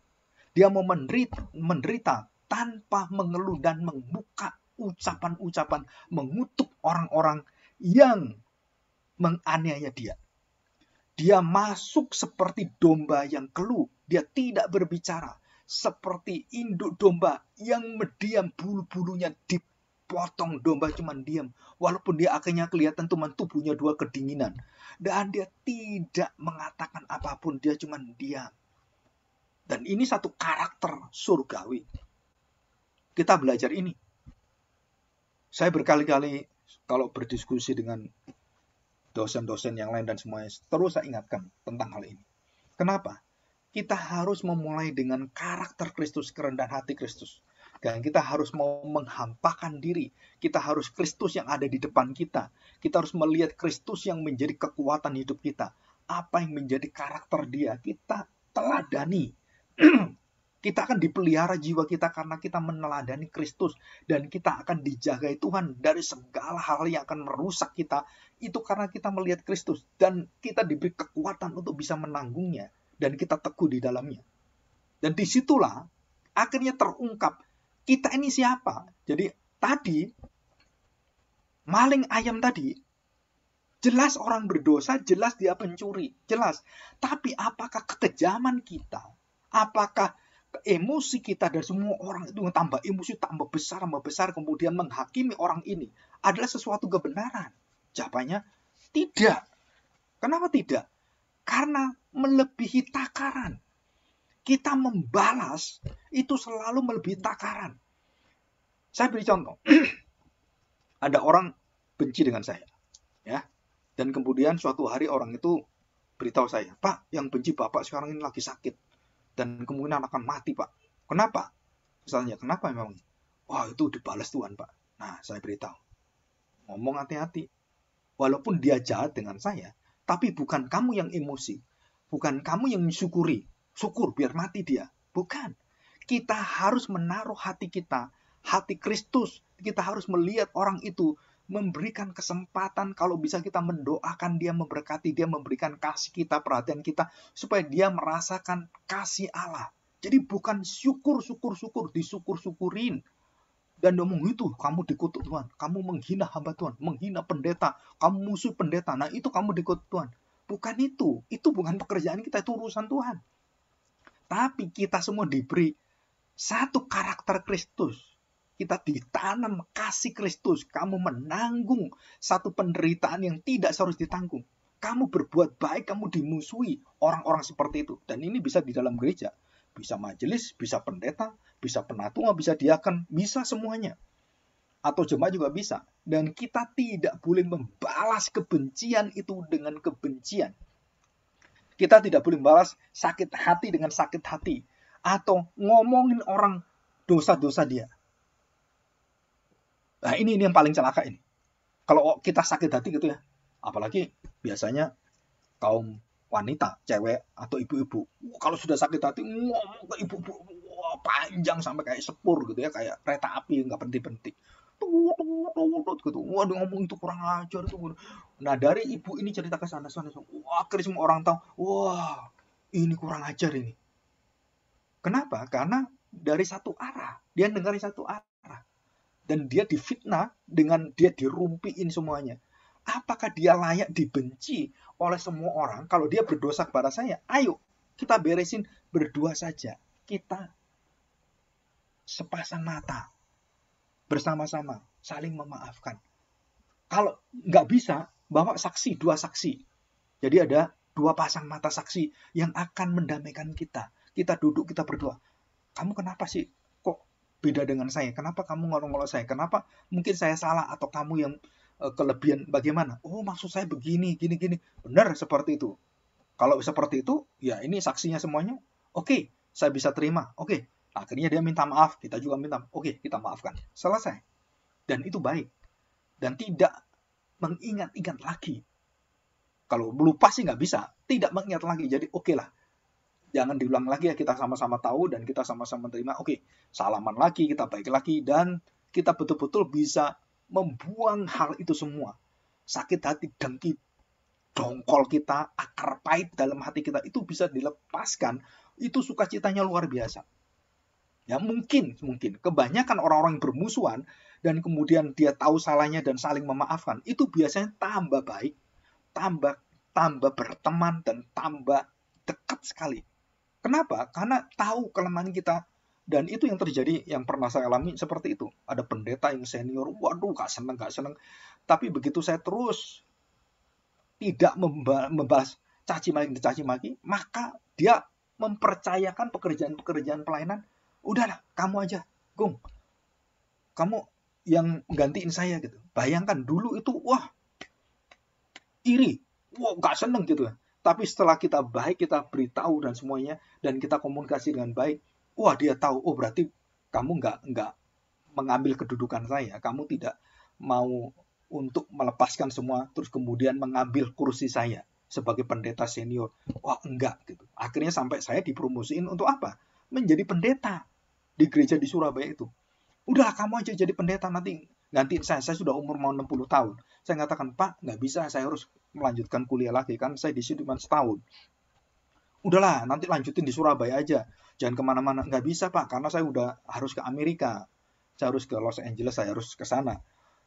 Speaker 1: Dia mau menderita tanpa mengeluh dan membuka ucapan-ucapan mengutuk orang-orang yang menganiaya dia. Dia masuk seperti domba yang keluh. Dia tidak berbicara. Seperti induk domba yang mendiam, bulu-bulunya dipotong, domba cuma diam. Walaupun dia akhirnya kelihatan cuma tubuhnya 2 kedinginan. Dan dia tidak mengatakan apapun, dia cuma diam. Dan ini satu karakter surgawi. Kita belajar ini. Saya berkali-kali kalau berdiskusi dengan dosen-dosen yang lain dan semuanya, terus saya ingatkan tentang hal ini. Kenapa? Kita harus memulai dengan karakter Kristus, kerendahan hati Kristus. Dan kita harus mau menghampakan diri. Kita harus Kristus yang ada di depan kita. Kita harus melihat Kristus yang menjadi kekuatan hidup kita. Apa yang menjadi karakter dia, kita teladani. Kita akan dipelihara jiwa kita karena kita meneladani Kristus. Dan kita akan dijagai Tuhan dari segala hal yang akan merusak kita. Itu karena kita melihat Kristus. Dan kita diberi kekuatan untuk bisa menanggungnya. Dan kita teguh di dalamnya. Dan disitulah akhirnya terungkap. Kita ini siapa? Jadi tadi, maling ayam tadi, jelas orang berdosa, jelas dia pencuri. Jelas. Tapi apakah kekejaman kita? Apakah emosi kita dan semua orang itu tambah emosi, tambah besar, kemudian menghakimi orang ini adalah sesuatu kebenaran? Jawabannya tidak. Kenapa tidak? Karena melebihi takaran. Kita membalas itu selalu melebihi takaran. Saya beri contoh. Ada orang benci dengan saya, ya. Dan kemudian suatu hari orang itu beritahu saya, "Pak, yang benci Bapak sekarang ini lagi sakit. Dan kemungkinan akan mati, Pak." Kenapa? Misalnya, kenapa memang? Wah, itu dibalas Tuhan, Pak. Nah, saya beritahu. Ngomong hati-hati. Walaupun dia jahat dengan saya, tapi bukan kamu yang emosi. Bukan kamu yang syukuri. Syukur biar mati dia. Bukan. Kita harus menaruh hati kita. Hati Kristus. Kita harus melihat orang itu. Memberikan kesempatan kalau bisa kita mendoakan dia, memberkati dia, memberikan kasih kita, perhatian kita, supaya dia merasakan kasih Allah. Jadi bukan syukur, disyukur-syukurin. Dan ngomong itu, kamu dikutuk Tuhan, kamu menghina hamba Tuhan, menghina pendeta, kamu musuh pendeta, nah itu kamu dikutuk Tuhan. Bukan itu bukan pekerjaan kita, itu urusan Tuhan. Tapi kita semua diberi satu karakter Kristus. Kita ditanam kasih Kristus. Kamu menanggung satu penderitaan yang tidak seharusnya ditanggung. Kamu berbuat baik, kamu dimusuhi orang-orang seperti itu. Dan ini bisa di dalam gereja. Bisa majelis, bisa pendeta, bisa penatua, bisa diaken, bisa semuanya. Atau jemaat juga bisa. Dan kita tidak boleh membalas kebencian itu dengan kebencian. Kita tidak boleh membalas sakit hati dengan sakit hati. Atau ngomongin orang dosa-dosa dia. Nah ini yang paling celaka ini. Kalau kita sakit hati gitu ya, apalagi biasanya kaum wanita, cewek atau ibu-ibu, kalau sudah sakit hati ngomong ke ibu-ibu panjang sampai kayak sepur gitu ya, kayak kereta api nggak berhenti-berhenti. Gitu. Waduh, ngomong itu kurang ajar tuh. Nah, dari ibu ini cerita ke sana sana, wah, akhirnya semua orang tahu, wah, ini kurang ajar ini. Kenapa? Karena dari satu arah, dia dengarin satu arah, dan dia difitnah dengan dia dirumpiin semuanya. Apakah dia layak dibenci oleh semua orang? Kalau dia berdosa kepada saya, ayo kita beresin berdua saja. Kita sepasang mata bersama-sama saling memaafkan. Kalau nggak bisa, bawa saksi, dua saksi. Jadi ada dua pasang mata saksi yang akan mendamaikan kita. Kita duduk, kita berdoa. Kamu kenapa sih kok beda dengan saya? Kenapa kamu ngolong-ngolong saya? Kenapa mungkin saya salah atau kamu yang kelebihan bagaimana? Oh, maksud saya begini, gini, gini. Benar seperti itu. Kalau seperti itu, ya ini saksinya semuanya. Oke, saya bisa terima. Oke, akhirnya dia minta maaf. Kita juga minta. Oke, kita maafkan. Selesai. Dan itu baik. Dan tidak mengingat-ingat lagi. Kalau lupa sih nggak bisa. Tidak mengingat lagi. Jadi oke lah. Jangan diulang lagi ya, kita sama-sama tahu dan kita sama-sama terima. Oke, salaman lagi, kita baik lagi, dan kita betul-betul bisa membuang hal itu semua. Sakit hati, dengki, dongkol kita, akar pahit dalam hati kita, itu bisa dilepaskan. Itu sukacitanya luar biasa. Ya mungkin kebanyakan orang-orang yang bermusuhan dan kemudian dia tahu salahnya dan saling memaafkan, itu biasanya tambah baik, tambah berteman dan tambah dekat sekali. Kenapa? Karena tahu kelemahan kita. Dan itu yang terjadi, yang pernah saya alami seperti itu. Ada pendeta yang senior, waduh gak seneng. Tapi begitu saya terus tidak membahas caci maki, maka dia mempercayakan pekerjaan pelayanan. Udahlah, kamu aja, Gung. Kamu yang gantiin saya gitu. Bayangkan dulu itu, wah, iri. Wah, gak seneng gitu. Tapi setelah kita baik, kita beritahu dan semuanya, dan kita komunikasi dengan baik, wah dia tahu, oh berarti kamu nggak mengambil kedudukan saya, kamu tidak mau untuk melepaskan semua, terus kemudian mengambil kursi saya sebagai pendeta senior. Wah enggak gitu. Akhirnya sampai saya dipromosiin untuk apa? Menjadi pendeta di gereja di Surabaya itu. Udah kamu aja jadi pendeta, nanti gantiin saya sudah umur mau 60 tahun. Saya katakan, Pak, nggak bisa, saya harus melanjutkan kuliah lagi, kan saya di situ cuma setahun. Udahlah, nanti lanjutin di Surabaya aja, jangan kemana-mana. Nggak bisa, Pak, karena saya udah harus ke Amerika, saya harus ke Los Angeles, saya harus ke sana.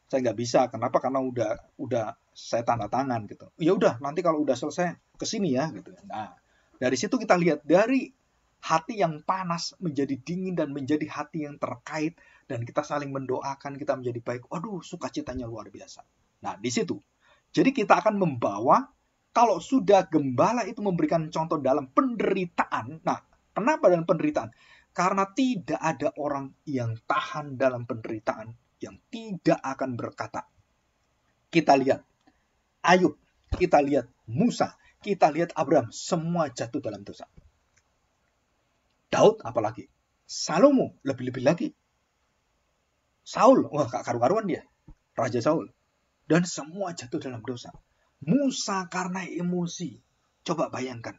Speaker 1: Saya nggak bisa, kenapa? Karena udah saya tanda tangan gitu. Ya udah, nanti kalau udah selesai ke sini ya gitu. Nah, dari situ kita lihat, dari hati yang panas menjadi dingin dan menjadi hati yang terkait, dan kita saling mendoakan, kita menjadi baik. Waduh, sukacitanya luar biasa. Nah, di situ. Jadi kita akan membawa, kalau sudah gembala itu memberikan contoh dalam penderitaan. Nah, kenapa dalam penderitaan? Karena tidak ada orang yang tahan dalam penderitaan yang tidak akan berkata. Kita lihat Ayub, kita lihat Musa, kita lihat Abraham, semua jatuh dalam dosa. Daud apalagi, Salomo lebih-lebih lagi. Saul, wah gak karu-karuan dia, Raja Saul. Dan semua jatuh dalam dosa. Musa karena emosi. Coba bayangkan.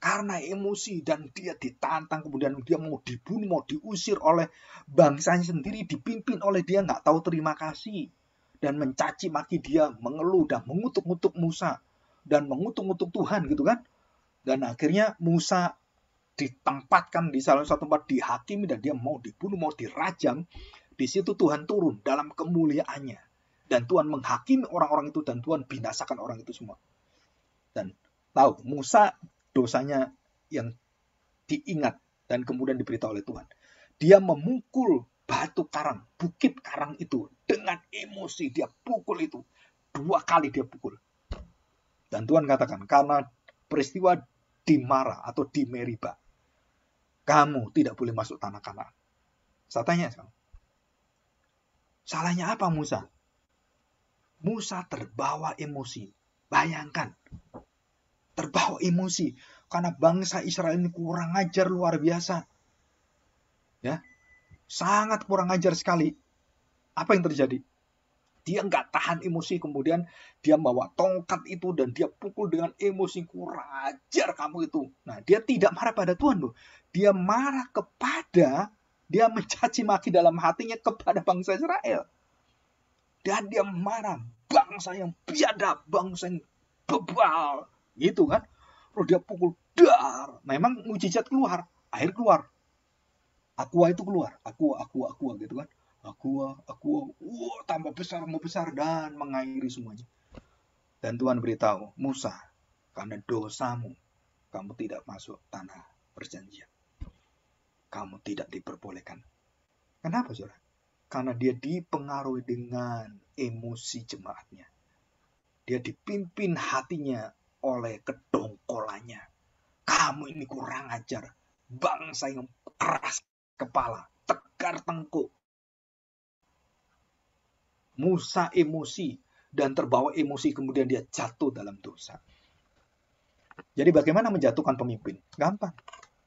Speaker 1: Karena emosi dan dia ditantang, kemudian dia mau dibunuh, mau diusir oleh bangsanya sendiri, dipimpin oleh dia, gak tahu terima kasih. Dan mencaci maki dia, mengeluh dan mengutuk-ngutuk Musa. Dan mengutuk-ngutuk Tuhan gitu kan. Dan akhirnya Musa ditempatkan di salah satu tempat, dihakimi, dan dia mau dibunuh, mau dirajam. Di situ Tuhan turun dalam kemuliaannya. Dan Tuhan menghakimi orang-orang itu, dan Tuhan binasakan orang itu semua. Dan tahu, Musa dosanya yang diingat dan kemudian diberitahu oleh Tuhan. Dia memukul batu karang, bukit karang itu dengan emosi. Dia pukul itu. 2 kali dia pukul. Dan Tuhan katakan, karena peristiwa di Mara atau di Meriba, kamu tidak boleh masuk tanah Kanaan. Saya tanya sekarang, salahnya apa Musa? Musa terbawa emosi. Bayangkan, terbawa emosi karena bangsa Israel ini kurang ajar luar biasa. Ya, sangat kurang ajar sekali. Apa yang terjadi? Dia nggak tahan emosi, kemudian dia bawa tongkat itu dan dia pukul dengan emosi, kurang ajar kamu itu. Nah, dia tidak marah pada Tuhan loh. Dia marah kepada, dia mencaci maki dalam hatinya kepada bangsa Israel. Dan dia marah, bangsa yang biadab, bangsa yang bebal, gitu kan. Lalu dia pukul, dar. Memang mujizat keluar, air keluar. Aqua itu keluar, aqua gitu kan. Aqua, tambah besar dan mengairi semuanya. Dan Tuhan beritahu, Musa, karena dosamu, kamu tidak masuk tanah perjanjian. Kamu tidak diperbolehkan. Kenapa, saudara? Karena dia dipengaruhi dengan emosi jemaatnya. Dia dipimpin hatinya oleh kedongkolannya. Kamu ini kurang ajar. Bangsa yang keras kepala, tegar tengkuk. Musa emosi dan terbawa emosi, kemudian dia jatuh dalam dosa. Jadi bagaimana menjatuhkan pemimpin? Gampang.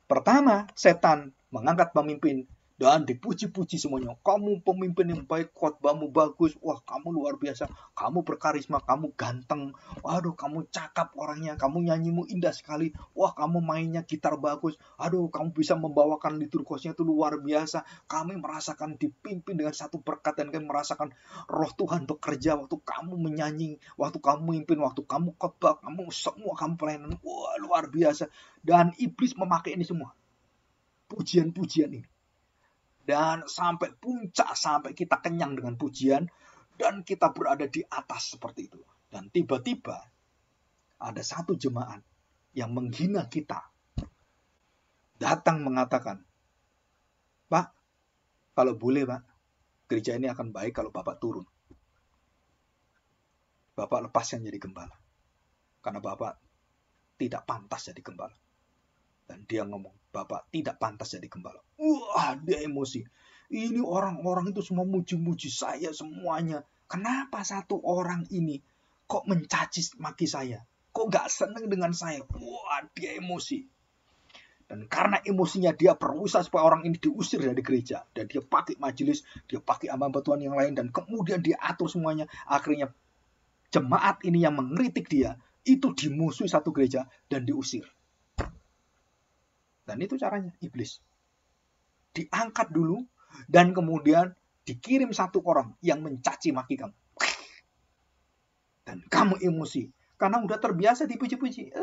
Speaker 1: Pertama, setan mengangkat pemimpin dan dipuji-puji semuanya. Kamu pemimpin yang baik, khotbahmu bagus. Wah, kamu luar biasa. Kamu berkarisma, kamu ganteng. Waduh, kamu cakap orangnya. Kamu nyanyimu indah sekali. Wah, kamu mainnya gitar bagus. Aduh, kamu bisa membawakan liturgosnya itu luar biasa. Kami merasakan dipimpin dengan satu berkat dan kami merasakan roh Tuhan bekerja waktu kamu menyanyi, waktu kamu memimpin, waktu kamu khotbah, kamu pelayanan. Wah, luar biasa. Dan iblis memakai ini semua. Pujian-pujian ini. Dan sampai puncak, sampai kita kenyang dengan pujian, dan kita berada di atas seperti itu. Dan tiba-tiba ada satu jemaat yang menghina kita, datang mengatakan, Pak, kalau boleh Pak, gereja ini akan baik kalau Bapak turun. Bapak lepaskan jadi gembala. Karena Bapak tidak pantas jadi gembala. Dan dia ngomong, Bapak tidak pantas jadi gembala. Wah, dia emosi. Ini orang-orang itu semua muji-muji saya semuanya. Kenapa satu orang ini kok mencaci maki saya? Kok gak seneng dengan saya? Wah, dia emosi. Dan karena emosinya dia berusaha supaya orang ini diusir dari gereja. Dan dia pakai majelis, dia pakai hamba Tuhan yang lain. Dan kemudian dia atur semuanya. Akhirnya jemaat ini yang mengkritik dia, itu dimusuhi satu gereja dan diusir. Dan itu caranya iblis. Diangkat dulu dan kemudian dikirim satu orang yang mencaci maki kamu. Dan kamu emosi karena udah terbiasa dipuji-puji.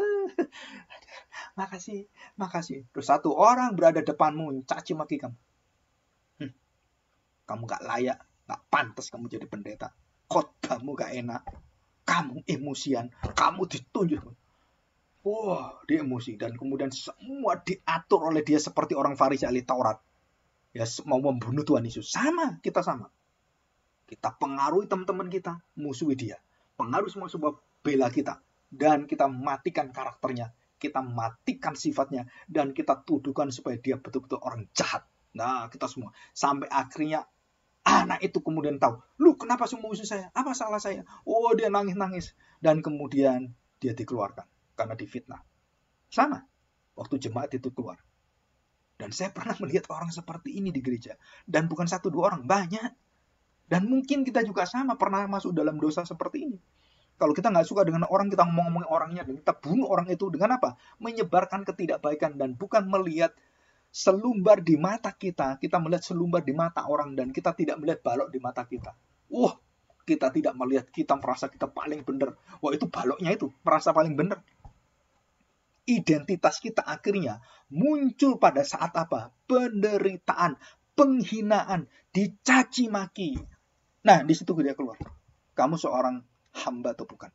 Speaker 1: Makasih. Terus satu orang berada depanmu mencaci maki kamu. Kamu gak layak, gak pantas kamu jadi pendeta. Khotbahmu gak enak. Kamu emosian, kamu ditunjuk. Wah, dia emosi. Dan kemudian semua diatur oleh dia seperti orang Farisi ahli Taurat. Ya, mau membunuh Tuhan Yesus. Sama, kita sama. Kita pengaruhi teman-teman kita, musuhi dia. Pengaruhi semua bela kita. Dan kita matikan karakternya. Kita matikan sifatnya. Dan kita tuduhkan supaya dia betul-betul orang jahat. Nah, kita semua. Sampai akhirnya anak itu kemudian tahu. Lu kenapa semua musuh saya? Apa salah saya? Oh, dia nangis-nangis. Dan kemudian dia dikeluarkan. Karena difitnah. Sama. Waktu jemaat itu keluar. Dan saya pernah melihat orang seperti ini di gereja. Dan bukan satu dua orang, banyak. Dan mungkin kita juga sama pernah masuk dalam dosa seperti ini. Kalau kita nggak suka dengan orang, kita ngomong-ngomong orangnya. Dan kita bunuh orang itu dengan apa? Menyebarkan ketidakbaikan. Dan bukan melihat selumbar di mata kita. Kita melihat selumbar di mata orang. Dan kita tidak melihat balok di mata kita. Kita tidak melihat, kita merasa kita paling benar. Wah, itu baloknya itu. Merasa paling benar. Identitas kita akhirnya muncul pada saat apa? Penderitaan, penghinaan, dicaci maki. Nah, di situ dia keluar. Kamu seorang hamba atau bukan?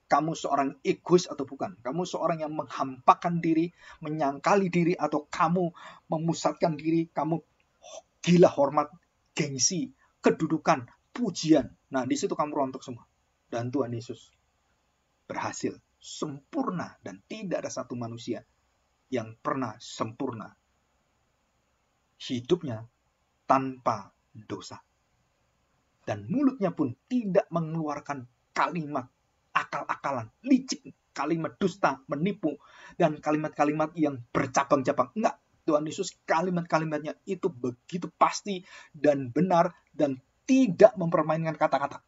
Speaker 1: Kamu seorang egois atau bukan? Kamu seorang yang menghampakan diri, menyangkali diri, atau kamu memusatkan diri, kamu gila hormat, gengsi, kedudukan, pujian. Nah, di situ kamu rontok semua. Dan Tuhan Yesus berhasil sempurna, dan tidak ada satu manusia yang pernah sempurna hidupnya tanpa dosa. Dan mulutnya pun tidak mengeluarkan kalimat akal-akalan, licik, kalimat dusta, menipu, dan kalimat-kalimat yang bercabang-cabang. Enggak, Tuhan Yesus kalimat-kalimatnya itu begitu pasti dan benar dan tidak mempermainkan kata-kata.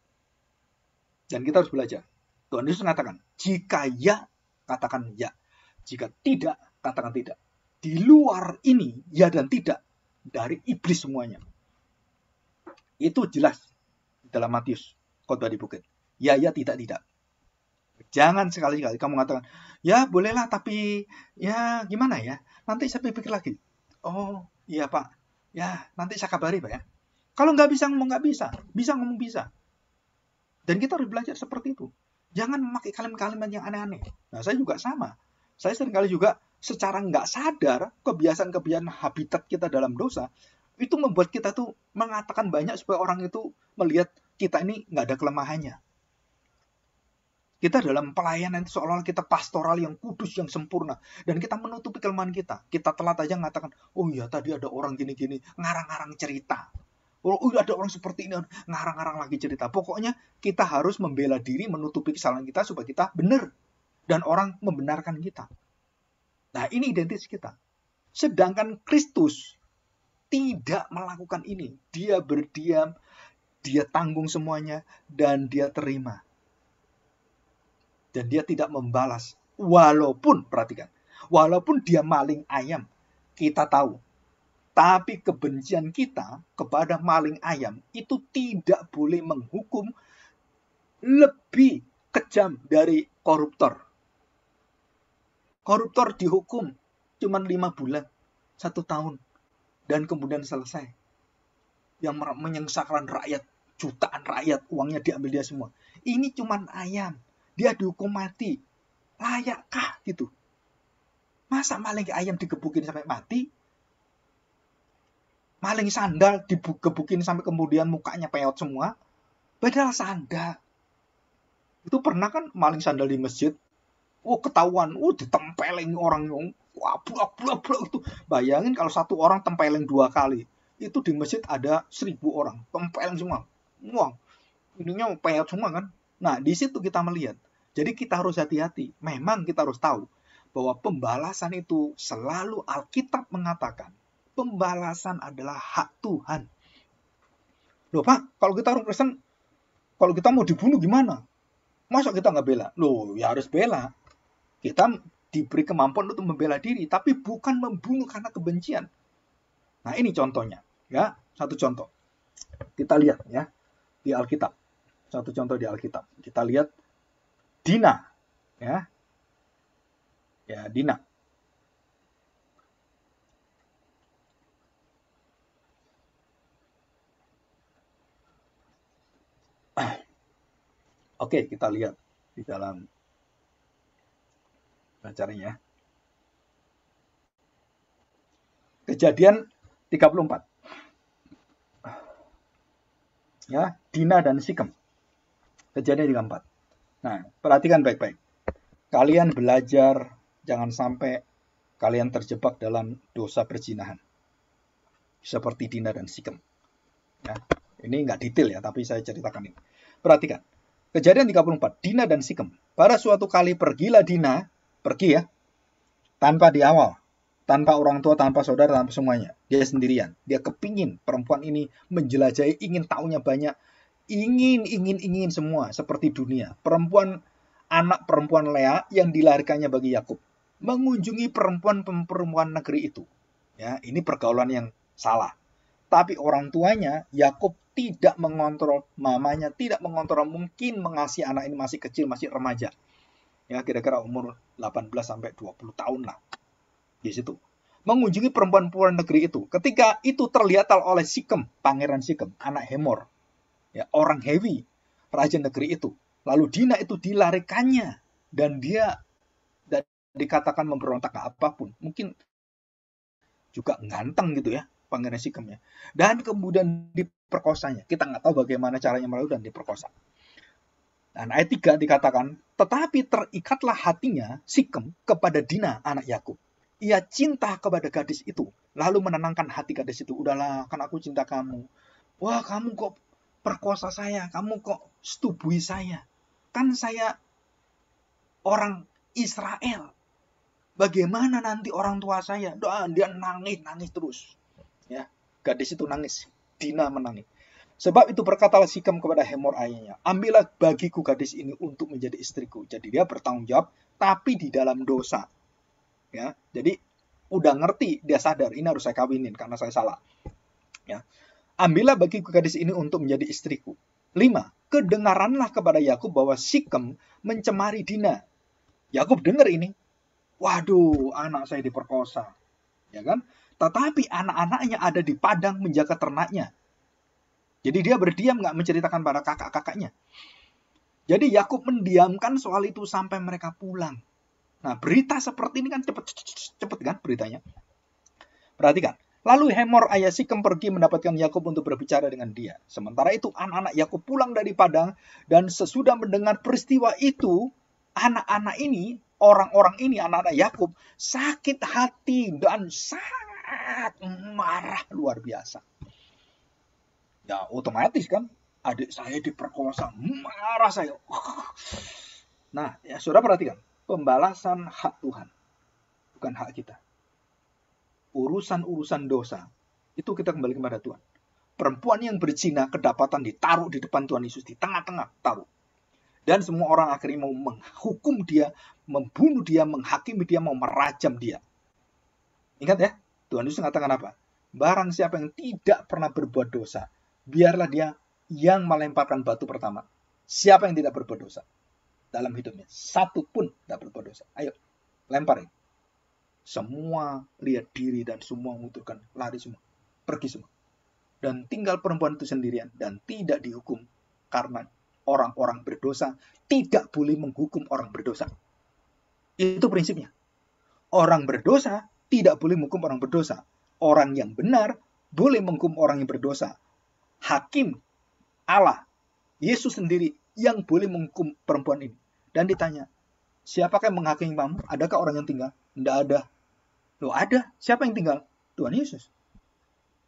Speaker 1: Dan kita harus belajar. Tuhan Yesus mengatakan, jika ya, katakan ya. Jika tidak, katakan tidak. Di luar ini, ya dan tidak, dari iblis semuanya. Itu jelas dalam Matius, khotbah di bukit. Ya, tidak, tidak. Jangan sekali-kali kamu mengatakan, ya bolehlah tapi ya gimana ya, nanti saya pikir lagi. Oh iya Pak, ya nanti saya kabari Pak ya. Kalau nggak bisa ngomong nggak bisa, bisa ngomong bisa. Dan kita harus belajar seperti itu. Jangan memakai kalimat-kalimat yang aneh-aneh. Nah saya juga sama. Saya seringkali juga secara nggak sadar kebiasaan-kebiasaan habitat kita dalam dosa itu membuat kita tuh mengatakan banyak supaya orang itu melihat kita ini nggak ada kelemahannya. Kita dalam pelayanan itu seolah-olah kita pastoral yang kudus, yang sempurna. Dan kita menutupi kelemahan kita. Kita telat aja mengatakan, oh iya tadi ada orang gini-gini, ngarang-ngarang cerita. Oh ada orang seperti ini, ngarang-ngarang lagi cerita. Pokoknya kita harus membela diri, menutupi kesalahan kita supaya kita benar. Dan orang membenarkan kita. Nah ini identitas kita. Sedangkan Kristus tidak melakukan ini. Dia berdiam, dia tanggung semuanya, dan dia terima. Dan dia tidak membalas. Walaupun, perhatikan, walaupun dia maling ayam, kita tahu. Tapi kebencian kita kepada maling ayam itu tidak boleh menghukum lebih kejam dari koruptor. Koruptor dihukum cuma 5 bulan, 1 tahun. Dan kemudian selesai. Yang menyengsarakan rakyat, jutaan rakyat, uangnya diambil dia semua. Ini cuma ayam. Dia dihukum mati. Layakkah gitu? Masa maling ayam digebukin sampai mati? Maling sandal digebukin sampai kemudian mukanya peot semua? Padahal sandal. Itu pernah kan maling sandal di masjid? Oh ketahuan, ditempelin orang yang blak itu. Bayangin kalau satu orang tempelin 2 kali. Itu di masjid ada 1000 orang. Tempelin semua. Wah, ininya peot semua kan? Nah, di situ kita melihat. Jadi kita harus hati-hati. Memang kita harus tahu bahwa pembalasan itu selalu Alkitab mengatakan pembalasan adalah hak Tuhan. Loh Pak, kalau kita orang Kristen, kalau kita mau dibunuh gimana? Masa kita nggak bela? Loh, ya harus bela. Kita diberi kemampuan untuk membela diri, tapi bukan membunuh karena kebencian. Nah ini contohnya, ya satu contoh. Kita lihat ya di Alkitab. Satu contoh di Alkitab. Kita lihat Dina, ya Dina. Oke, kita lihat di dalam caranya. Kejadian 34. Ya, Dina dan Sikem. Kejadian 34. Nah, perhatikan baik-baik. Kalian belajar jangan sampai kalian terjebak dalam dosa perzinahan. Seperti Dina dan Sikem. Ya, ini nggak detail ya, tapi saya ceritakan ini. Perhatikan. Kejadian 34, Dina dan Sikem. Pada suatu kali pergilah Dina, pergi ya, tanpa diawal, tanpa orang tua, tanpa saudara, tanpa semuanya. Dia sendirian. Dia kepingin perempuan ini menjelajahi, ingin tahunya banyak, ingin semua seperti dunia. Anak perempuan Lea yang dilahirkannya bagi Yakub mengunjungi perempuan negeri itu. Ya, ini pergaulan yang salah. Tapi orang tuanya Yakub tidak mengontrol, mamanya tidak mengontrol, mungkin mengasihi anak ini masih kecil, masih remaja. Ya, kira-kira umur 18 sampai 20 tahun lah. Di situ. Mengunjungi perempuan negeri itu. Ketika itu terlihat oleh Sikem, pangeran Sikem, anak Hemor. Ya, orang Hewi, raja negeri itu. Lalu Dina itu dilarikannya. Dan dia dikatakan memberontak ke apapun. Mungkin juga ganteng gitu ya, pangeran Sikemnya. Dan kemudian diperkosanya. Kita nggak tahu bagaimana caranya melalui dan diperkosa. Dan ayat 3 dikatakan, tetapi terikatlah hatinya Sikem kepada Dina, anak Yakub. Ia cinta kepada gadis itu. Lalu menenangkan hati gadis itu. Udahlah, kan aku cinta kamu. Wah, kamu kok perkosa saya. Kamu kok setubui saya. Kan saya orang Israel. Bagaimana nanti orang tua saya? Dia nangis terus. Ya, gadis itu nangis. Dina menangis. Sebab itu berkatalah Sikem kepada Hemor ayahnya, ambillah bagiku gadis ini untuk menjadi istriku. Jadi dia bertanggung jawab, tapi di dalam dosa. Ya, jadi udah ngerti, dia sadar, ini harus saya kawinin karena saya salah. Ya, ambillah bagiku gadis ini untuk menjadi istriku. 5. Kedengaranlah kepada Yakub bahwa Sikem mencemari Dina. Yakub dengar ini. Waduh, anak saya diperkosa. Ya kan? Tetapi anak-anaknya ada di padang menjaga ternaknya. Jadi dia berdiam, nggak menceritakan pada kakak-kakaknya. Jadi Yakub mendiamkan soal itu sampai mereka pulang. Nah, berita seperti ini kan cepet kan beritanya. Perhatikan. Lalu Hemor ayah Sikem pergi mendapatkan Yakub untuk berbicara dengan dia. Sementara itu anak-anak Yakub pulang dari padang, dan sesudah mendengar peristiwa itu, anak-anak ini, orang-orang ini, anak-anak Yakub, sakit hati dan sangat marah luar biasa. Ya otomatis kan, adik saya diperkosa, marah saya. Nah, ya saudara perhatikan, pembalasan hak Tuhan, bukan hak kita. Urusan-urusan dosa, itu kita kembali kepada Tuhan. Perempuan yang berzina kedapatan ditaruh di depan Tuhan Yesus, di tengah-tengah taruh. Dan semua orang akhirnya mau menghukum dia, membunuh dia, menghakimi dia, mau merajam dia. Ingat ya, Tuhan Yesus mengatakan apa? Barang siapa yang tidak pernah berbuat dosa, biarlah dia yang melemparkan batu pertama. Siapa yang tidak berbuat dosa dalam hidupnya? Satu pun tidak berbuat dosa. Ayo, lemparin. Semua lihat diri dan semua menguturkan, lari semua, pergi semua. Dan tinggal perempuan itu sendirian dan tidak dihukum, karena orang-orang berdosa tidak boleh menghukum orang berdosa. Itu prinsipnya. Orang berdosa tidak boleh menghukum orang berdosa. Orang yang benar boleh menghukum orang yang berdosa. Hakim Allah, Yesus sendiri yang boleh menghukum perempuan ini. Dan ditanya, siapakah yang menghakimi kamu? Adakah orang yang tinggal? Tidak ada. Loh ada, siapa yang tinggal? Tuhan Yesus.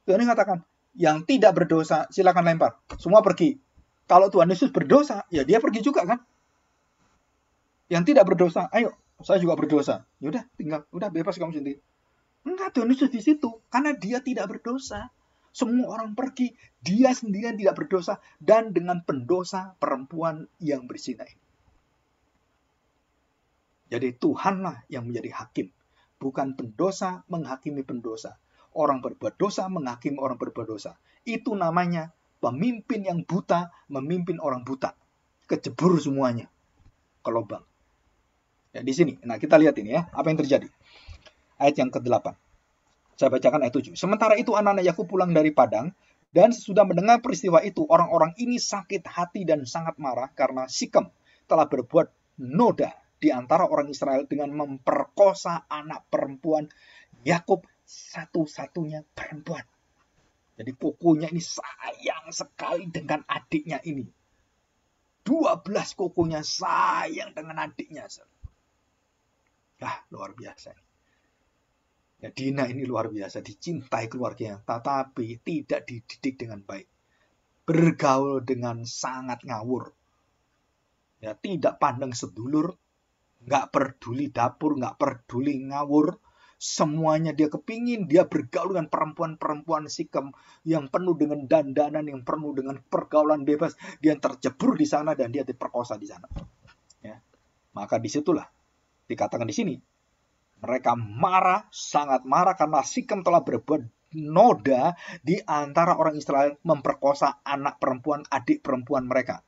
Speaker 1: Tuhan yang mengatakan, yang tidak berdosa silakan lempar. Semua pergi. Kalau Tuhan Yesus berdosa, ya dia pergi juga kan? Yang tidak berdosa, ayo, saya juga berdosa. Yaudah, tinggal, udah bebas kamu sendiri. Enggak, Tuhan Yesus di situ, karena dia tidak berdosa. Semua orang pergi, dia sendirian tidak berdosa, dan dengan pendosa perempuan yang berzina ini. Jadi Tuhanlah yang menjadi hakim, bukan pendosa menghakimi pendosa. Orang berbuat dosa menghakimi orang berbuat dosa. Itu namanya pemimpin yang buta memimpin orang buta. Kejebur semuanya ke lubang. Ya, di sini. Nah, kita lihat ini ya, apa yang terjadi. Ayat yang ke-8. Saya bacakan ayat 7. Sementara itu anak-anak Yakub pulang dari padang, dan sesudah mendengar peristiwa itu, orang-orang ini sakit hati dan sangat marah karena Sikem telah berbuat noda di antara orang Israel dengan memperkosa anak perempuan Yakub, satu-satunya perempuan. Jadi kokonya ini sayang sekali dengan adiknya ini. 12 kokonya sayang dengan adiknya. Luar biasa. Ya, Dina ini luar biasa, dicintai keluarganya, tetapi tidak dididik dengan baik. Bergaul dengan sangat ngawur. Ya, tidak pandang sedulur, nggak peduli dapur, nggak peduli ngawur. Semuanya dia kepingin, dia bergaul dengan perempuan-perempuan Sikem yang penuh dengan dandanan, yang penuh dengan pergaulan bebas. Dia terjebur di sana dan dia diperkosa di sana. Ya. Maka disitulah dikatakan di sini, mereka marah, sangat marah karena Sikem telah berbuat noda di antara orang Israel, memperkosa anak perempuan, adik perempuan mereka.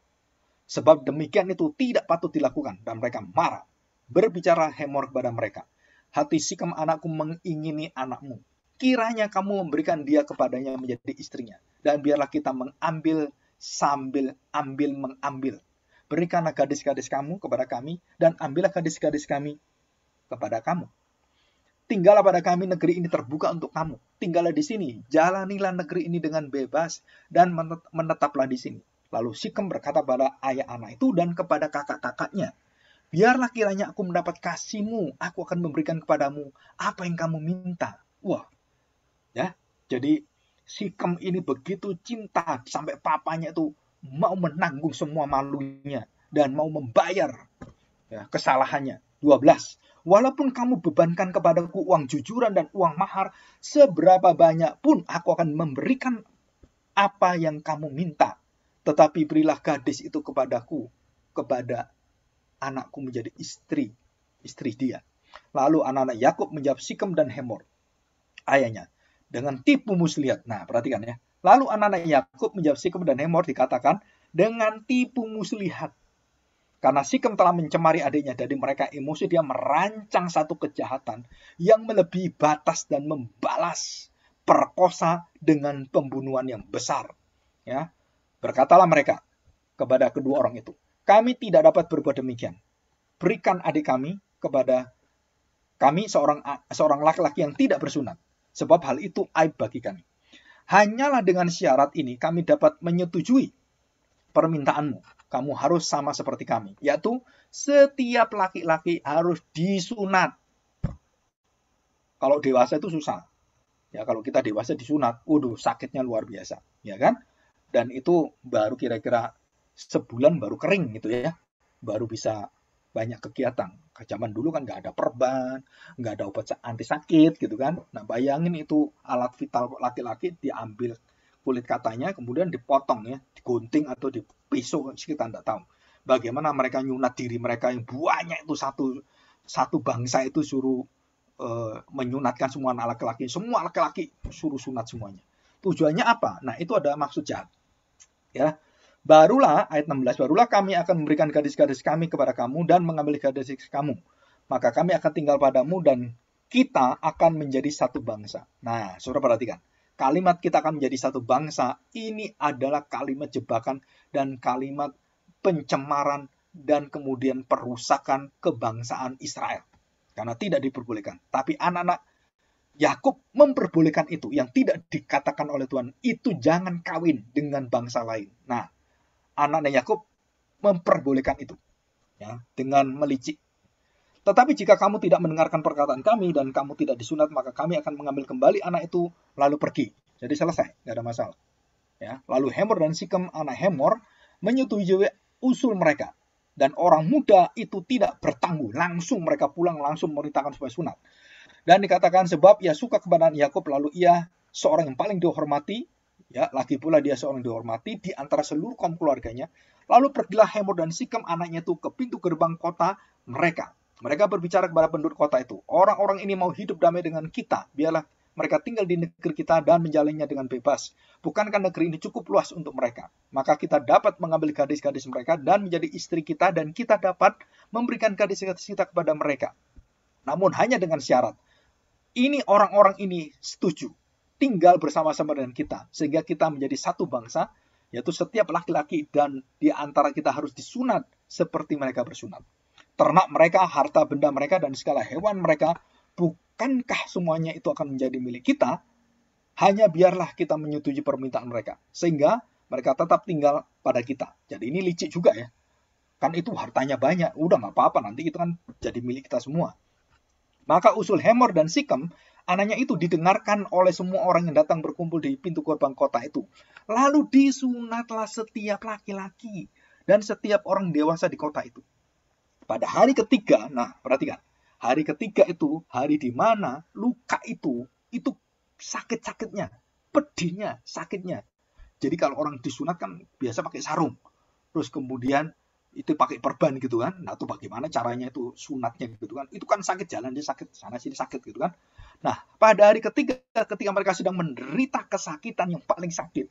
Speaker 1: Sebab demikian itu tidak patut dilakukan, dan mereka marah. Berbicara Hemor kepada mereka, hati Sikem anakku mengingini anakmu. Kiranya kamu memberikan dia kepadanya menjadi istrinya, dan biarlah kita mengambil sambil ambil mengambil. Berikanlah gadis-gadis kamu kepada kami, dan ambillah gadis-gadis kami kepada kamu. Tinggallah pada kami, negeri ini terbuka untuk kamu. Tinggallah di sini, jalanilah negeri ini dengan bebas, dan menetaplah di sini. Lalu Sikem berkata pada ayah anak itu dan kepada kakak-kakaknya, biarlah kiranya aku mendapat kasihmu, aku akan memberikan kepadamu apa yang kamu minta. Wah, ya, jadi Sikem ini begitu cinta sampai papanya itu mau menanggung semua malunya dan mau membayar ya, kesalahannya. 12. Walaupun kamu bebankan kepadaku uang jujuran dan uang mahar, seberapa banyak pun aku akan memberikan apa yang kamu minta, tetapi berilah gadis itu kepadaku, kepada anakku menjadi istri dia. Lalu anak-anak Yakub menjawab Sikem dan Hemor, ayahnya, dengan tipu muslihat. Nah, perhatikan ya. Lalu anak-anak Yakub menjawab Sikem dan Hemor, dikatakan dengan tipu muslihat. Karena Sikem telah mencemari adiknya, jadi mereka emosi, dia merancang satu kejahatan yang melebihi batas dan membalas perkosa dengan pembunuhan yang besar. Ya, berkatalah mereka kepada kedua orang itu, kami tidak dapat berbuat demikian. Berikan adik kami kepada kami seorang laki-laki yang tidak bersunat, sebab hal itu aib bagi kami. Hanyalah dengan syarat ini kami dapat menyetujui permintaanmu. Kamu harus sama seperti kami, yaitu setiap laki-laki harus disunat. Kalau dewasa itu susah. Ya, kalau kita dewasa disunat, waduh, sakitnya luar biasa, ya kan? Dan itu baru kira-kira sebulan baru kering gitu ya. Baru bisa banyak kegiatan. Zaman dulu kan nggak ada perban, nggak ada obat anti sakit gitu kan. Nah, bayangin itu alat vital laki-laki diambil kulit katanya, kemudian dipotong ya, digunting atau dipisau, kita nggak tahu. Bagaimana mereka nyunat diri mereka yang banyak itu, satu bangsa itu suruh menyunatkan semua anak laki-laki. Semua laki-laki suruh sunat semuanya. Tujuannya apa? Nah, itu ada maksud jahat. Ya. Barulah, ayat 16, barulah kami akan memberikan gadis-gadis kami kepada kamu dan mengambil gadis kamu. Maka kami akan tinggal padamu dan kita akan menjadi satu bangsa. Nah, saudara perhatikan. Kalimat kita akan menjadi satu bangsa, ini adalah kalimat jebakan dan kalimat pencemaran dan kemudian perusakan kebangsaan Israel. Karena tidak diperbolehkan. Tapi anak-anak Yakub memperbolehkan itu. Yang tidak dikatakan oleh Tuhan, itu jangan kawin dengan bangsa lain. Nah, anak-anak Yakub memperbolehkan itu, ya, dengan melicik. Tetapi jika kamu tidak mendengarkan perkataan kami dan kamu tidak disunat, maka kami akan mengambil kembali anak itu lalu pergi. Jadi selesai, nggak ada masalah. Ya, lalu Hemor dan Sikem anak Hemor menyetujui usul mereka. Dan orang muda itu tidak bertangguh, langsung mereka pulang, langsung memerintahkan supaya sunat. Dan dikatakan sebab ia suka kepada Yakub, lalu ia seorang yang paling dihormati, ya, lagi pula dia seorang yang dihormati di antara seluruh kaum keluarganya. Lalu pergilah Hemor dan Sikem anaknya itu ke pintu gerbang kota mereka. Mereka berbicara kepada penduduk kota itu, orang-orang ini mau hidup damai dengan kita, biarlah mereka tinggal di negeri kita dan menjalannya dengan bebas. Bukankah negeri ini cukup luas untuk mereka? Maka kita dapat mengambil gadis-gadis mereka dan menjadi istri kita, dan kita dapat memberikan gadis-gadis kita kepada mereka. Namun hanya dengan syarat, ini orang-orang ini setuju tinggal bersama-sama dengan kita, sehingga kita menjadi satu bangsa, yaitu setiap laki-laki dan di antara kita harus disunat seperti mereka bersunat. Ternak mereka, harta benda mereka, dan segala hewan mereka, bukankah semuanya itu akan menjadi milik kita? Hanya biarlah kita menyetujui permintaan mereka, sehingga mereka tetap tinggal pada kita. Jadi ini licik juga ya. Kan itu hartanya banyak, udah nggak apa-apa, nanti itu kan jadi milik kita semua. Maka usul Hemor dan Sikem, anaknya itu didengarkan oleh semua orang yang datang berkumpul di pintu gerbang kota itu. Lalu disunatlah setiap laki-laki dan setiap orang dewasa di kota itu. Pada hari ketiga, nah perhatikan, hari ketiga itu hari di mana luka itu sakit-sakitnya, pedihnya, sakitnya. Jadi kalau orang disunat kan biasa pakai sarung, terus kemudian itu pakai perban gitu kan. Nah, itu bagaimana caranya itu sunatnya gitu kan. Itu kan sakit, jalan dia sakit, sana sini sakit gitu kan. Nah, pada hari ketiga ketika mereka sedang menderita kesakitan yang paling sakit,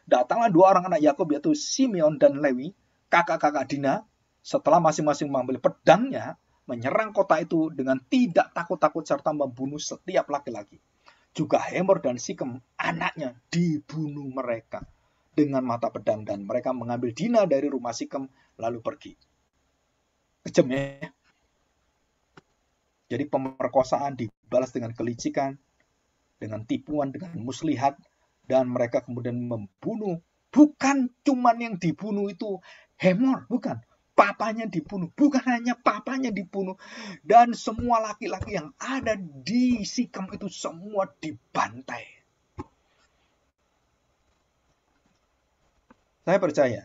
Speaker 1: datanglah dua orang anak Yakub, yaitu Simeon dan Lewi, kakak-kakak Dina, setelah masing-masing mengambil pedangnya, menyerang kota itu dengan tidak takut-takut serta membunuh setiap laki-laki. Juga Hemor dan Sikem, anaknya, dibunuh mereka dengan mata pedang, dan mereka mengambil Dina dari rumah Sikem lalu pergi. Kejam ya. Jadi pemerkosaan dibalas dengan kelicikan, dengan tipuan, dengan muslihat, dan mereka kemudian membunuh. Bukan cuman yang dibunuh itu Hemor, bukan. Papanya dibunuh, bukan hanya papanya dibunuh, dan semua laki-laki yang ada di Sikem itu semua dibantai. Saya percaya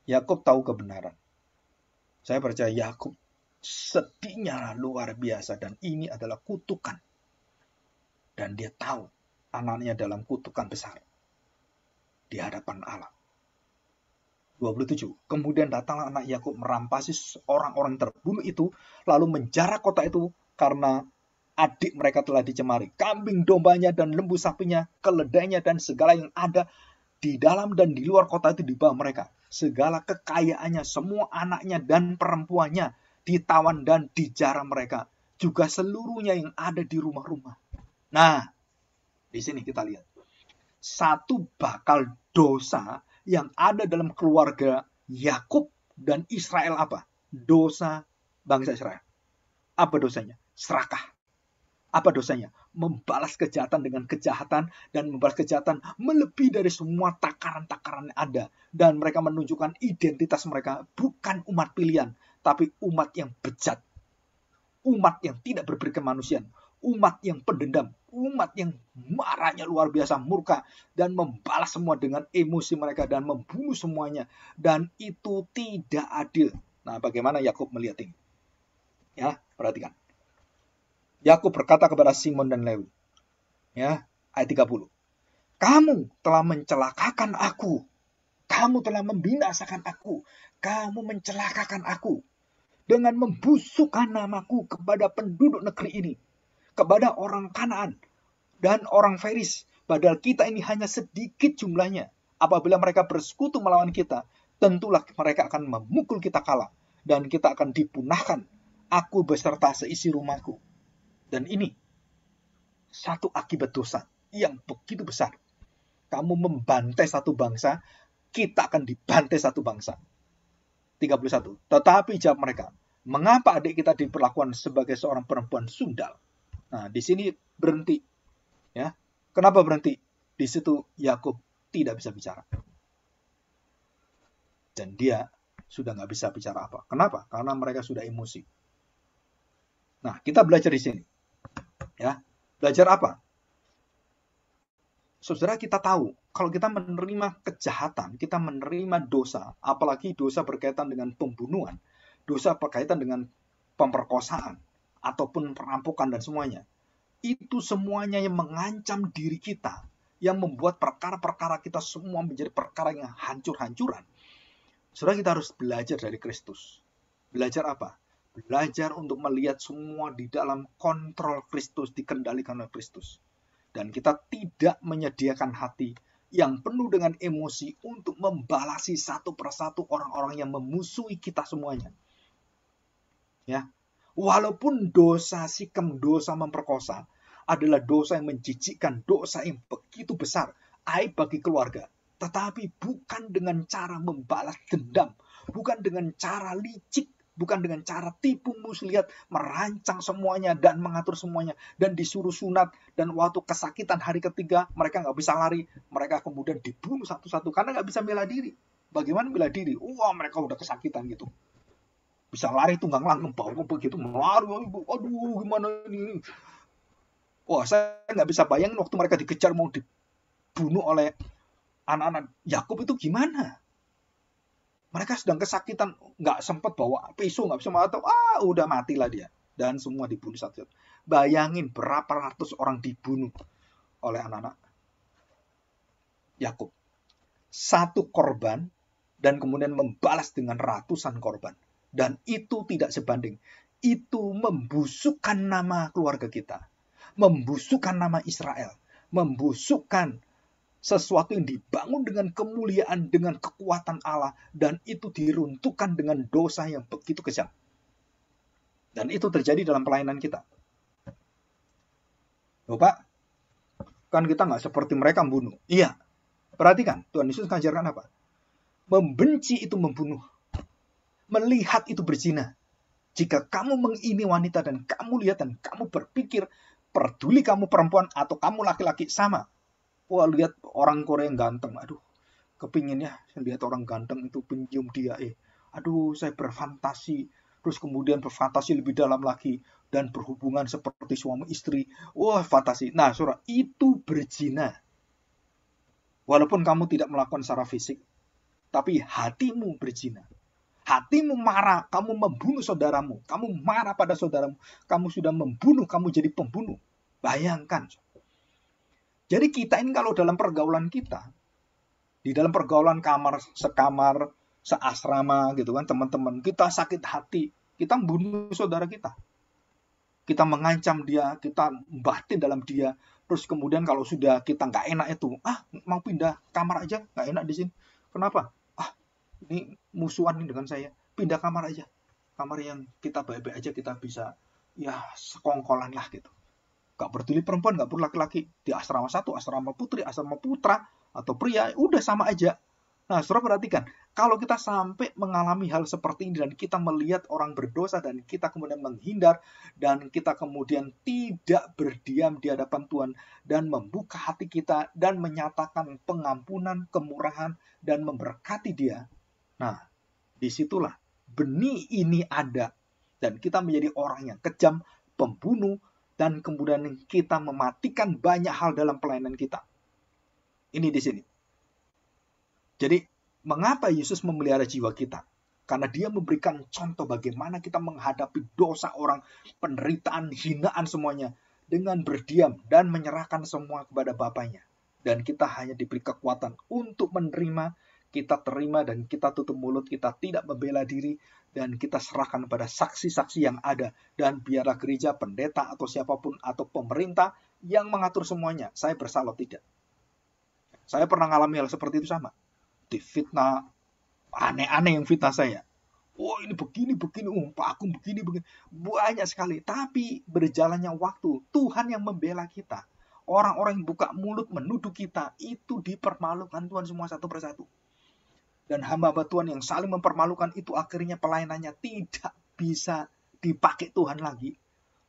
Speaker 1: Yakub tahu kebenaran. Saya percaya Yakub sedihnya luar biasa, dan ini adalah kutukan. Dan dia tahu anaknya dalam kutukan besar. di hadapan Allah. 27. Kemudian datanglah anak Yakub merampasi orang-orang terbunuh itu, lalu menjara kota itu karena adik mereka telah dicemari. Kambing dombanya dan lembu sapinya, keledainya dan segala yang ada di dalam dan di luar kota itu dibawa mereka. Segala kekayaannya, semua anaknya dan perempuannya ditawan dan dijara mereka. Juga seluruhnya yang ada di rumah-rumah. Nah, di sini kita lihat. Satu bakal dosa yang ada dalam keluarga Yakub dan Israel apa? Dosa bangsa Israel. Apa dosanya? Serakah. Apa dosanya? Membalas kejahatan dengan kejahatan dan membalas kejahatan melebihi dari semua takaran-takaran yang ada. Dan mereka menunjukkan identitas mereka bukan umat pilihan, tapi umat yang bejat. Umat yang tidak berperi kemanusiaan. Umat yang pendendam. Umat yang marahnya luar biasa, murka, dan membalas semua dengan emosi mereka dan membunuh semuanya. Dan itu tidak adil. Nah, bagaimana Yakub melihat ini? Ya, perhatikan. Yakub berkata kepada Simon dan Lewi. Ya, ayat 30. Kamu telah mencelakakan aku. Kamu telah membinasakan aku. Kamu mencelakakan aku dengan membusukkan namaku kepada penduduk negeri ini, kepada orang Kanaan dan orang Feris. Padahal kita ini hanya sedikit jumlahnya. Apabila mereka bersekutu melawan kita, tentulah mereka akan memukul kita kalah dan kita akan dipunahkan, aku beserta seisi rumahku. Dan ini satu akibat dosa yang begitu besar. Kamu membantai satu bangsa, kita akan dibantai satu bangsa. 31. Tetapi jawab mereka, mengapa adik kita diperlakukan sebagai seorang perempuan sundal? Nah, di sini berhenti. Ya, kenapa berhenti? Di situ Yakub tidak bisa bicara. Dan dia sudah nggak bisa bicara apa. Kenapa? Karena mereka sudah emosi. Nah, kita belajar di sini. Ya, belajar apa? Saudara, kita tahu kalau kita menerima kejahatan, kita menerima dosa, apalagi dosa berkaitan dengan pembunuhan, dosa berkaitan dengan pemerkosaan, ataupun perampokan dan semuanya. Itu semuanya yang mengancam diri kita, yang membuat perkara-perkara kita semua menjadi perkara yang hancur-hancuran. Saudara, kita harus belajar dari Kristus. Belajar apa? Belajar untuk melihat semua di dalam kontrol Kristus, dikendalikan oleh Kristus. Dan kita tidak menyediakan hati yang penuh dengan emosi untuk membalasi satu persatu orang-orang yang memusuhi kita semuanya. Ya, walaupun dosa Sikem, dosa memperkosa, adalah dosa yang menjijikkan, dosa yang begitu besar, aib bagi keluarga. Tetapi bukan dengan cara membalas dendam, bukan dengan cara licik, bukan dengan cara tipu muslihat, merancang semuanya dan mengatur semuanya, dan disuruh sunat, dan waktu kesakitan hari ketiga, mereka nggak bisa lari, mereka kemudian dibunuh satu-satu, karena nggak bisa bela diri. Bagaimana bela diri? Wah, mereka udah kesakitan gitu. Bisa lari tunggang langgang, bau begitu, melari, aduh gimana ini. Wah, saya nggak bisa bayangin waktu mereka dikejar mau dibunuh oleh anak-anak Yakub itu gimana. Mereka sedang kesakitan, nggak sempat bawa pisau, nggak bisa atau udah matilah dia. Dan semua dibunuh satu-satu. Bayangin berapa ratus orang dibunuh oleh anak-anak Yakub. Satu korban dan kemudian membalas dengan ratusan korban. Dan itu tidak sebanding. Itu membusukkan nama keluarga kita. Membusukkan nama Israel. Membusukkan sesuatu yang dibangun dengan kemuliaan, dengan kekuatan Allah, dan itu diruntuhkan dengan dosa yang begitu kejam. Dan itu terjadi dalam pelayanan kita. Bapak, kan kita nggak seperti mereka membunuh. Iya, perhatikan, Tuhan Yesus mengajarkan apa? Membenci itu membunuh. Melihat itu berzina. Jika kamu mengini wanita dan kamu lihat dan kamu berpikir, peduli kamu perempuan atau kamu laki-laki sama. Wah, lihat orang Korea yang ganteng. Aduh, kepingin ya lihat orang ganteng itu pencium dia. Aduh, saya berfantasi. Terus kemudian berfantasi lebih dalam lagi. Dan berhubungan seperti suami istri. Wah, fantasi. Nah, saudara, itu berzina. Walaupun kamu tidak melakukan secara fisik. Tapi hatimu berzina. Hatimu marah. Kamu membunuh saudaramu. Kamu marah pada saudaramu. Kamu sudah membunuh. Kamu jadi pembunuh. Bayangkan. Jadi kita ini kalau dalam pergaulan kita, Di dalam pergaulan sekamar, seasrama gitu kan, teman-teman, kita sakit hati, kita membunuh saudara kita. Kita mengancam dia, kita batin dalam dia. Terus kemudian kalau sudah kita nggak enak itu, mau pindah kamar aja, nggak enak di sini. Kenapa? Ini musuhan dengan saya, pindah kamar aja. Kamar yang kita baik-baik aja, kita bisa ya sekongkolan lah gitu. Gak peduli perempuan, gak perlu laki-laki. Di asrama satu, asrama putri, asrama putra, atau pria, udah sama aja. Nah, saudara perhatikan, kalau kita sampai mengalami hal seperti ini dan kita melihat orang berdosa dan kita kemudian menghindar dan kita kemudian tidak berdiam di hadapan Tuhan dan membuka hati kita dan menyatakan pengampunan, kemurahan, dan memberkati dia. Nah, disitulah benih ini ada dan kita menjadi orang yang kejam, pembunuh, dan kemudian kita mematikan banyak hal dalam pelayanan kita. Ini di sini. Jadi, mengapa Yesus memelihara jiwa kita? Karena dia memberikan contoh bagaimana kita menghadapi dosa orang, penderitaan, hinaan semuanya, dengan berdiam dan menyerahkan semua kepada Bapaknya. Dan kita hanya diberi kekuatan untuk menerima, kita terima dan kita tutup mulut, kita tidak membela diri, dan kita serahkan pada saksi-saksi yang ada. Dan biarlah gereja, pendeta, atau siapapun, atau pemerintah yang mengatur semuanya. Saya bersalah tidak. Saya pernah mengalami hal seperti itu sama. Difitnah, aneh-aneh yang fitnah saya. Ini begini, Pak Agung begini. Banyak sekali. Tapi berjalannya waktu, Tuhan yang membela kita. Orang-orang yang buka mulut menuduh kita, itu dipermalukan Tuhan semua satu persatu. Dan hamba-hamba Tuhan yang saling mempermalukan itu akhirnya pelayanannya tidak bisa dipakai Tuhan lagi.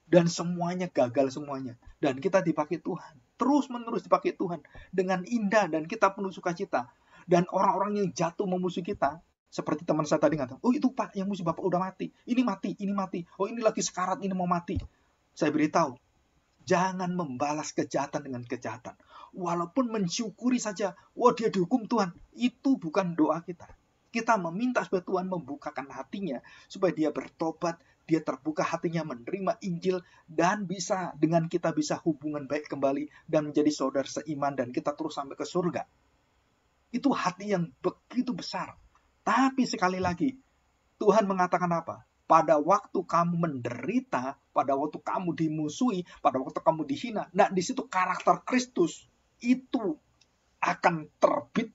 Speaker 1: Dan semuanya gagal semuanya. Dan kita dipakai Tuhan. Terus-menerus dipakai Tuhan. Dengan indah dan kita penuh sukacita. Dan orang-orang yang jatuh memusuhi kita, seperti teman saya tadi ngatakan, itu Pak, yang musuh Bapak udah mati. Ini mati. Ini lagi sekarat, ini mau mati. Saya beritahu, jangan membalas kejahatan dengan kejahatan. Walaupun mensyukuri saja, dia dihukum Tuhan. Itu bukan doa kita. Kita meminta supaya Tuhan membukakan hatinya, supaya dia bertobat, dia terbuka hatinya menerima Injil, dan bisa dengan kita bisa hubungan baik kembali, dan menjadi saudara seiman, dan kita terus sampai ke surga. Itu hati yang begitu besar. Tapi sekali lagi, Tuhan mengatakan apa? Pada waktu kamu menderita, pada waktu kamu dimusuhi, pada waktu kamu dihina, nah di situ karakter Kristus itu akan terbit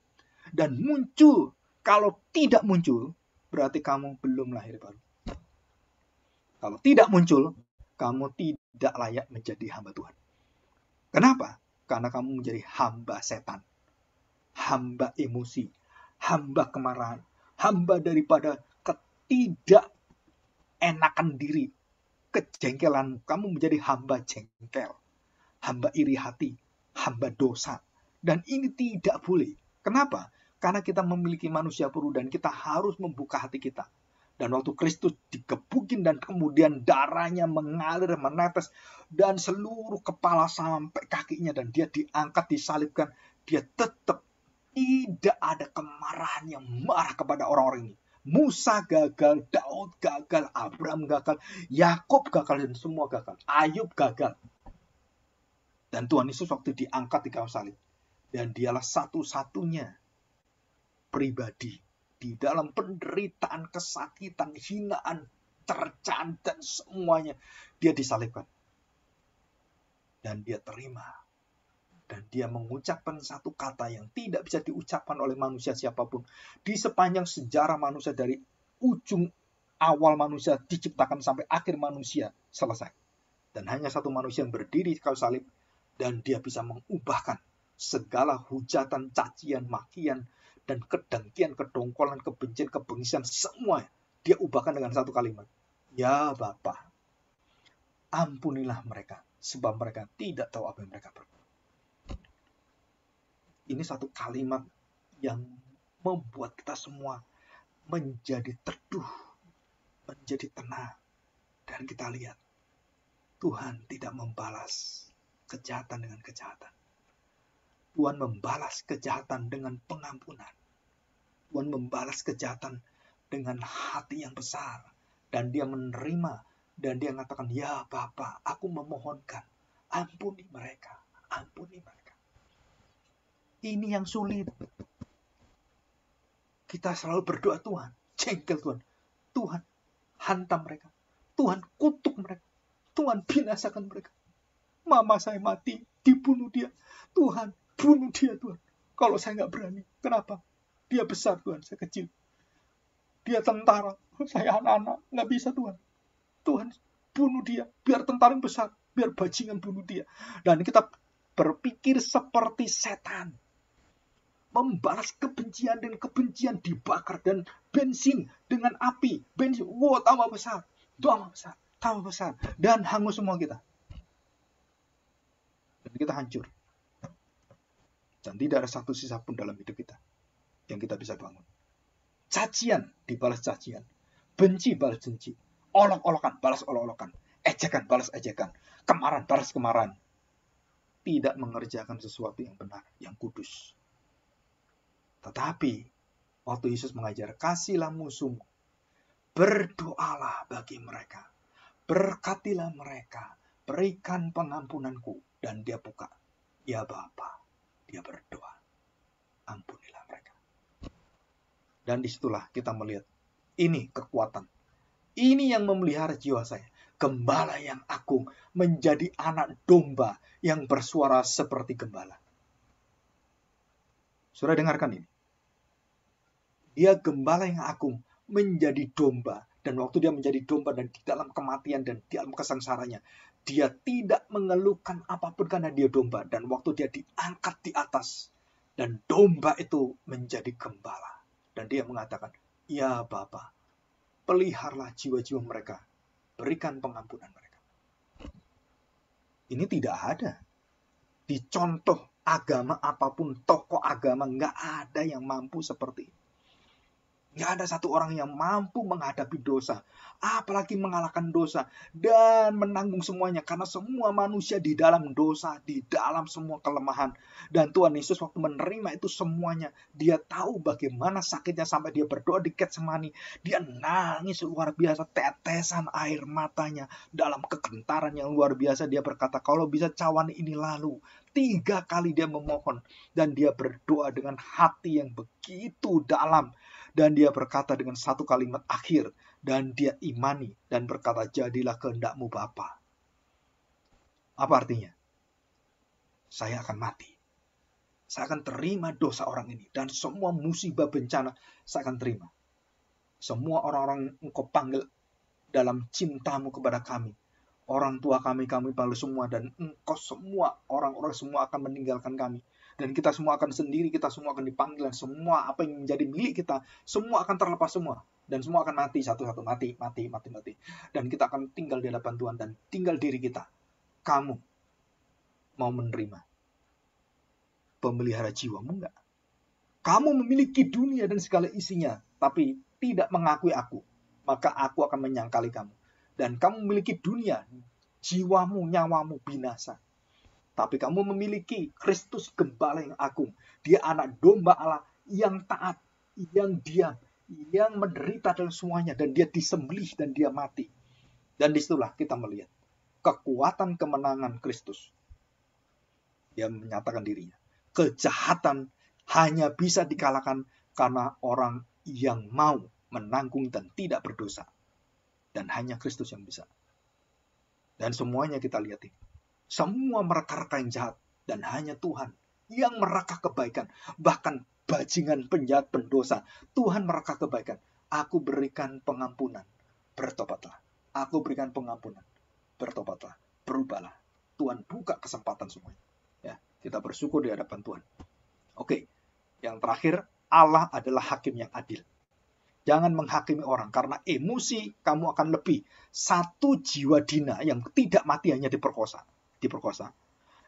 Speaker 1: dan muncul. Kalau tidak muncul, berarti kamu belum lahir baru. Kalau tidak muncul, kamu tidak layak menjadi hamba Tuhan. Kenapa? Karena kamu menjadi hamba setan. Hamba emosi, hamba kemarahan, hamba daripada ketidakenakan diri, kejengkelan. Kamu menjadi hamba jengkel, hamba iri hati, hamba dosa. Dan ini tidak boleh. Kenapa? Karena kita memiliki manusia baru dan kita harus membuka hati kita. Dan waktu Kristus dikebukin dan kemudian darahnya mengalir, menetes, dan seluruh kepala sampai kakinya, dan dia diangkat, disalibkan, dia tetap tidak ada kemarahan yang marah kepada orang-orang ini. Musa gagal, Daud gagal, Abraham gagal, Yakub gagal, dan semua gagal. Ayub gagal. Dan Tuhan Yesus waktu diangkat di kayu salib. Dan dialah satu-satunya pribadi di dalam penderitaan, kesakitan, hinaan, cercaan, dan semuanya. Dia disalibkan. Dan dia terima. Dan dia mengucapkan satu kata yang tidak bisa diucapkan oleh manusia siapapun. Di sepanjang sejarah manusia dari ujung awal manusia diciptakan sampai akhir manusia selesai. Dan hanya satu manusia yang berdiri di kayu salib. Dan dia bisa mengubahkan segala hujatan, cacian, makian, dan kedengkian, kedongkolan, kebencian, kebengsian, semua dia ubahkan dengan satu kalimat. Ya Bapa, ampunilah mereka, sebab mereka tidak tahu apa yang mereka berbuat. Ini satu kalimat yang membuat kita semua menjadi teduh, menjadi tenang. Dan kita lihat, Tuhan tidak membalas kejahatan dengan kejahatan. Tuhan membalas kejahatan dengan pengampunan. Tuhan membalas kejahatan dengan hati yang besar. Dan dia menerima. Dan dia mengatakan, ya Bapa, aku memohonkan, ampuni mereka, ampuni mereka. Ini yang sulit. kita selalu berdoa, Tuhan, jengkel Tuhan. Tuhan, hantam mereka. Tuhan, kutuk mereka. Tuhan, binasakan mereka. Mama saya mati, dibunuh dia. Tuhan, bunuh dia Tuhan. Kalau saya nggak berani. Kenapa? Dia besar Tuhan, saya kecil. Dia tentara, saya anak-anak. Nggak bisa Tuhan. Tuhan, bunuh dia. Biar tentara yang besar. Biar bajingan bunuh dia. Dan kita berpikir seperti setan. Membalas kebencian dan kebencian dibakar. Dan bensin dengan api. Bensin, wow, tambah besar. Tambah besar. Dan hangus semua kita. Dan kita hancur. Dan tidak ada satu sisa pun dalam hidup kita yang kita bisa bangun. Cacian dibalas cacian. Benci balas benci. Olok-olokan balas olok-olokan. Ejekan balas ejekan. Kemarahan balas kemarahan. Tidak mengerjakan sesuatu yang benar, yang kudus. Tetapi, waktu Yesus mengajar, kasihlah musuhmu. Berdoalah bagi mereka. Berkatilah mereka. Berikan pengampunanku. Dan dia buka. Ya Bapa. Dia berdoa. Ampunilah mereka. Dan disitulah kita melihat. Ini kekuatan. Ini yang memelihara jiwa saya. Gembala yang agung menjadi anak domba yang bersuara seperti gembala. Saudara dengarkan ini. Dia gembala yang agung menjadi domba. Dan waktu dia menjadi domba dan di dalam kematian dan di dalam kesengsaranya, dia tidak mengeluhkan apapun karena dia domba. Dan waktu dia diangkat di atas, dan domba itu menjadi gembala. Dan dia mengatakan, ya Bapa, peliharalah jiwa-jiwa mereka. Berikan pengampunan mereka. Ini tidak ada. Di contoh agama apapun, tokoh agama, nggak ada yang mampu seperti ini. Nggak ada satu orang yang mampu menghadapi dosa. Apalagi mengalahkan dosa. Dan menanggung semuanya. Karena semua manusia di dalam dosa. Di dalam semua kelemahan. Dan Tuhan Yesus waktu menerima itu semuanya. Dia tahu bagaimana sakitnya sampai dia berdoa di Getsemani. Dia nangis luar biasa. Tetesan air matanya. Dalam kegentaran yang luar biasa. Dia berkata, kalau bisa cawan ini lalu. 3 kali dia memohon. Dan dia berdoa dengan hati yang begitu dalam. Dan dia berkata dengan satu kalimat akhir. Dan dia imani. Dan berkata, jadilah kehendak-Mu Bapa. Apa artinya? Saya akan mati. Saya akan terima dosa orang ini. Dan semua musibah bencana saya akan terima. Semua orang-orang Engkau panggil dalam cinta-Mu kepada kami. Orang tua kami panggil semua. Dan Engkau semua, orang-orang semua akan meninggalkan kami. Dan kita semua akan sendiri, kita semua akan dipanggil. Dan semua apa yang menjadi milik kita, semua akan terlepas semua. Dan semua akan mati satu-satu. Mati. Dan kita akan tinggal di hadapan Tuhan. Dan tinggal diri kita. Kamu mau menerima pemelihara jiwamu enggak? Kamu memiliki dunia dan segala isinya. Tapi tidak mengakui aku. Maka aku akan menyangkali kamu. Dan kamu memiliki dunia. Jiwamu, nyawamu binasa. Tapi kamu memiliki Kristus gembala yang agung. Dia anak domba Allah yang taat, yang diam, yang menderita dalam semuanya. Dan dia disembelih dan dia mati. Dan disitulah kita melihat kekuatan kemenangan Kristus. Dia menyatakan dirinya. Kejahatan hanya bisa dikalahkan karena orang yang mau menanggung dan tidak berdosa. Dan hanya Kristus yang bisa. Dan semuanya kita lihat ini. Semua mereka-reka yang jahat. Dan hanya Tuhan yang mereka kebaikan. Bahkan bajingan penjahat pendosa. Tuhan mereka kebaikan. Aku berikan pengampunan. Bertobatlah. Aku berikan pengampunan. Bertobatlah. Berubahlah. Tuhan buka kesempatan semuanya. Ya, kita bersyukur di hadapan Tuhan. Oke. Yang terakhir, Allah adalah hakim yang adil. Jangan menghakimi orang. Karena emosi kamu akan lebih. 1 jiwa dina yang tidak mati hanya diperkosa.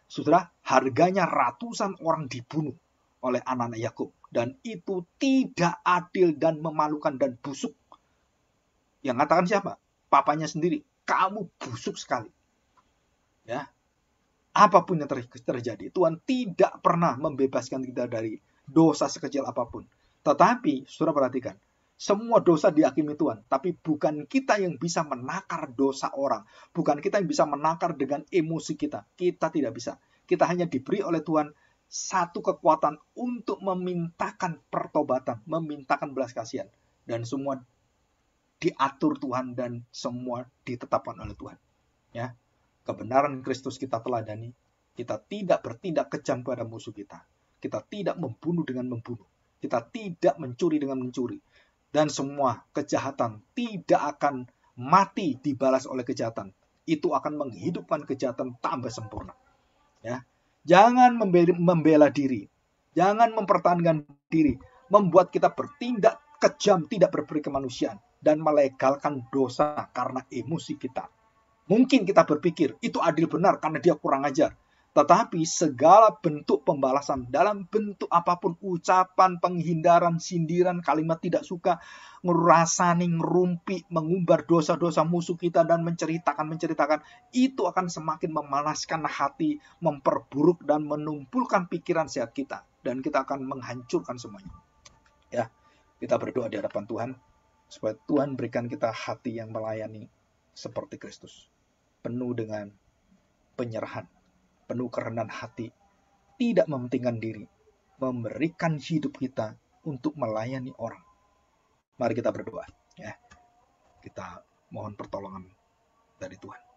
Speaker 1: Saudara, harganya ratusan orang dibunuh oleh anak-anak Yakub. Dan itu tidak adil dan memalukan dan busuk. Yang katakan siapa? Papanya sendiri. Kamu busuk sekali. Ya. Apapun yang terjadi. Tuhan tidak pernah membebaskan kita dari dosa sekecil apapun. Tetapi, saudara perhatikan. Semua dosa dihakimi Tuhan. Tapi bukan kita yang bisa menakar dosa orang. Bukan kita yang bisa menakar dengan emosi kita. Kita tidak bisa. Kita hanya diberi oleh Tuhan satu kekuatan untuk memintakan pertobatan, memintakan belas kasihan, dan semua diatur Tuhan dan semua ditetapkan oleh Tuhan. Ya, kebenaran Kristus kita teladani. Kita tidak bertindak kejam pada musuh kita. Kita tidak membunuh dengan membunuh. Kita tidak mencuri dengan mencuri. Dan semua kejahatan tidak akan mati dibalas oleh kejahatan. Itu akan menghidupkan kejahatan tambah sempurna. Ya, jangan membela diri. Jangan mempertahankan diri. Membuat kita bertindak kejam, tidak berperi kemanusiaan. Dan melegalkan dosa karena emosi kita. Mungkin kita berpikir itu adil benar karena dia kurang ajar. Tetapi segala bentuk pembalasan dalam bentuk apapun, ucapan, penghindaran, sindiran, kalimat tidak suka, ngerasani, ngerumpi, mengumbar dosa-dosa musuh kita dan menceritakan, itu akan semakin memanaskan hati, memperburuk dan menumpulkan pikiran sehat kita. Dan kita akan menghancurkan semuanya. Ya, kita berdoa di hadapan Tuhan, supaya Tuhan berikan kita hati yang melayani seperti Kristus. Penuh dengan penyerahan, penuh kerendahan hati, tidak mementingkan diri, memberikan hidup kita untuk melayani orang. Mari kita berdoa, ya. Kita mohon pertolongan dari Tuhan.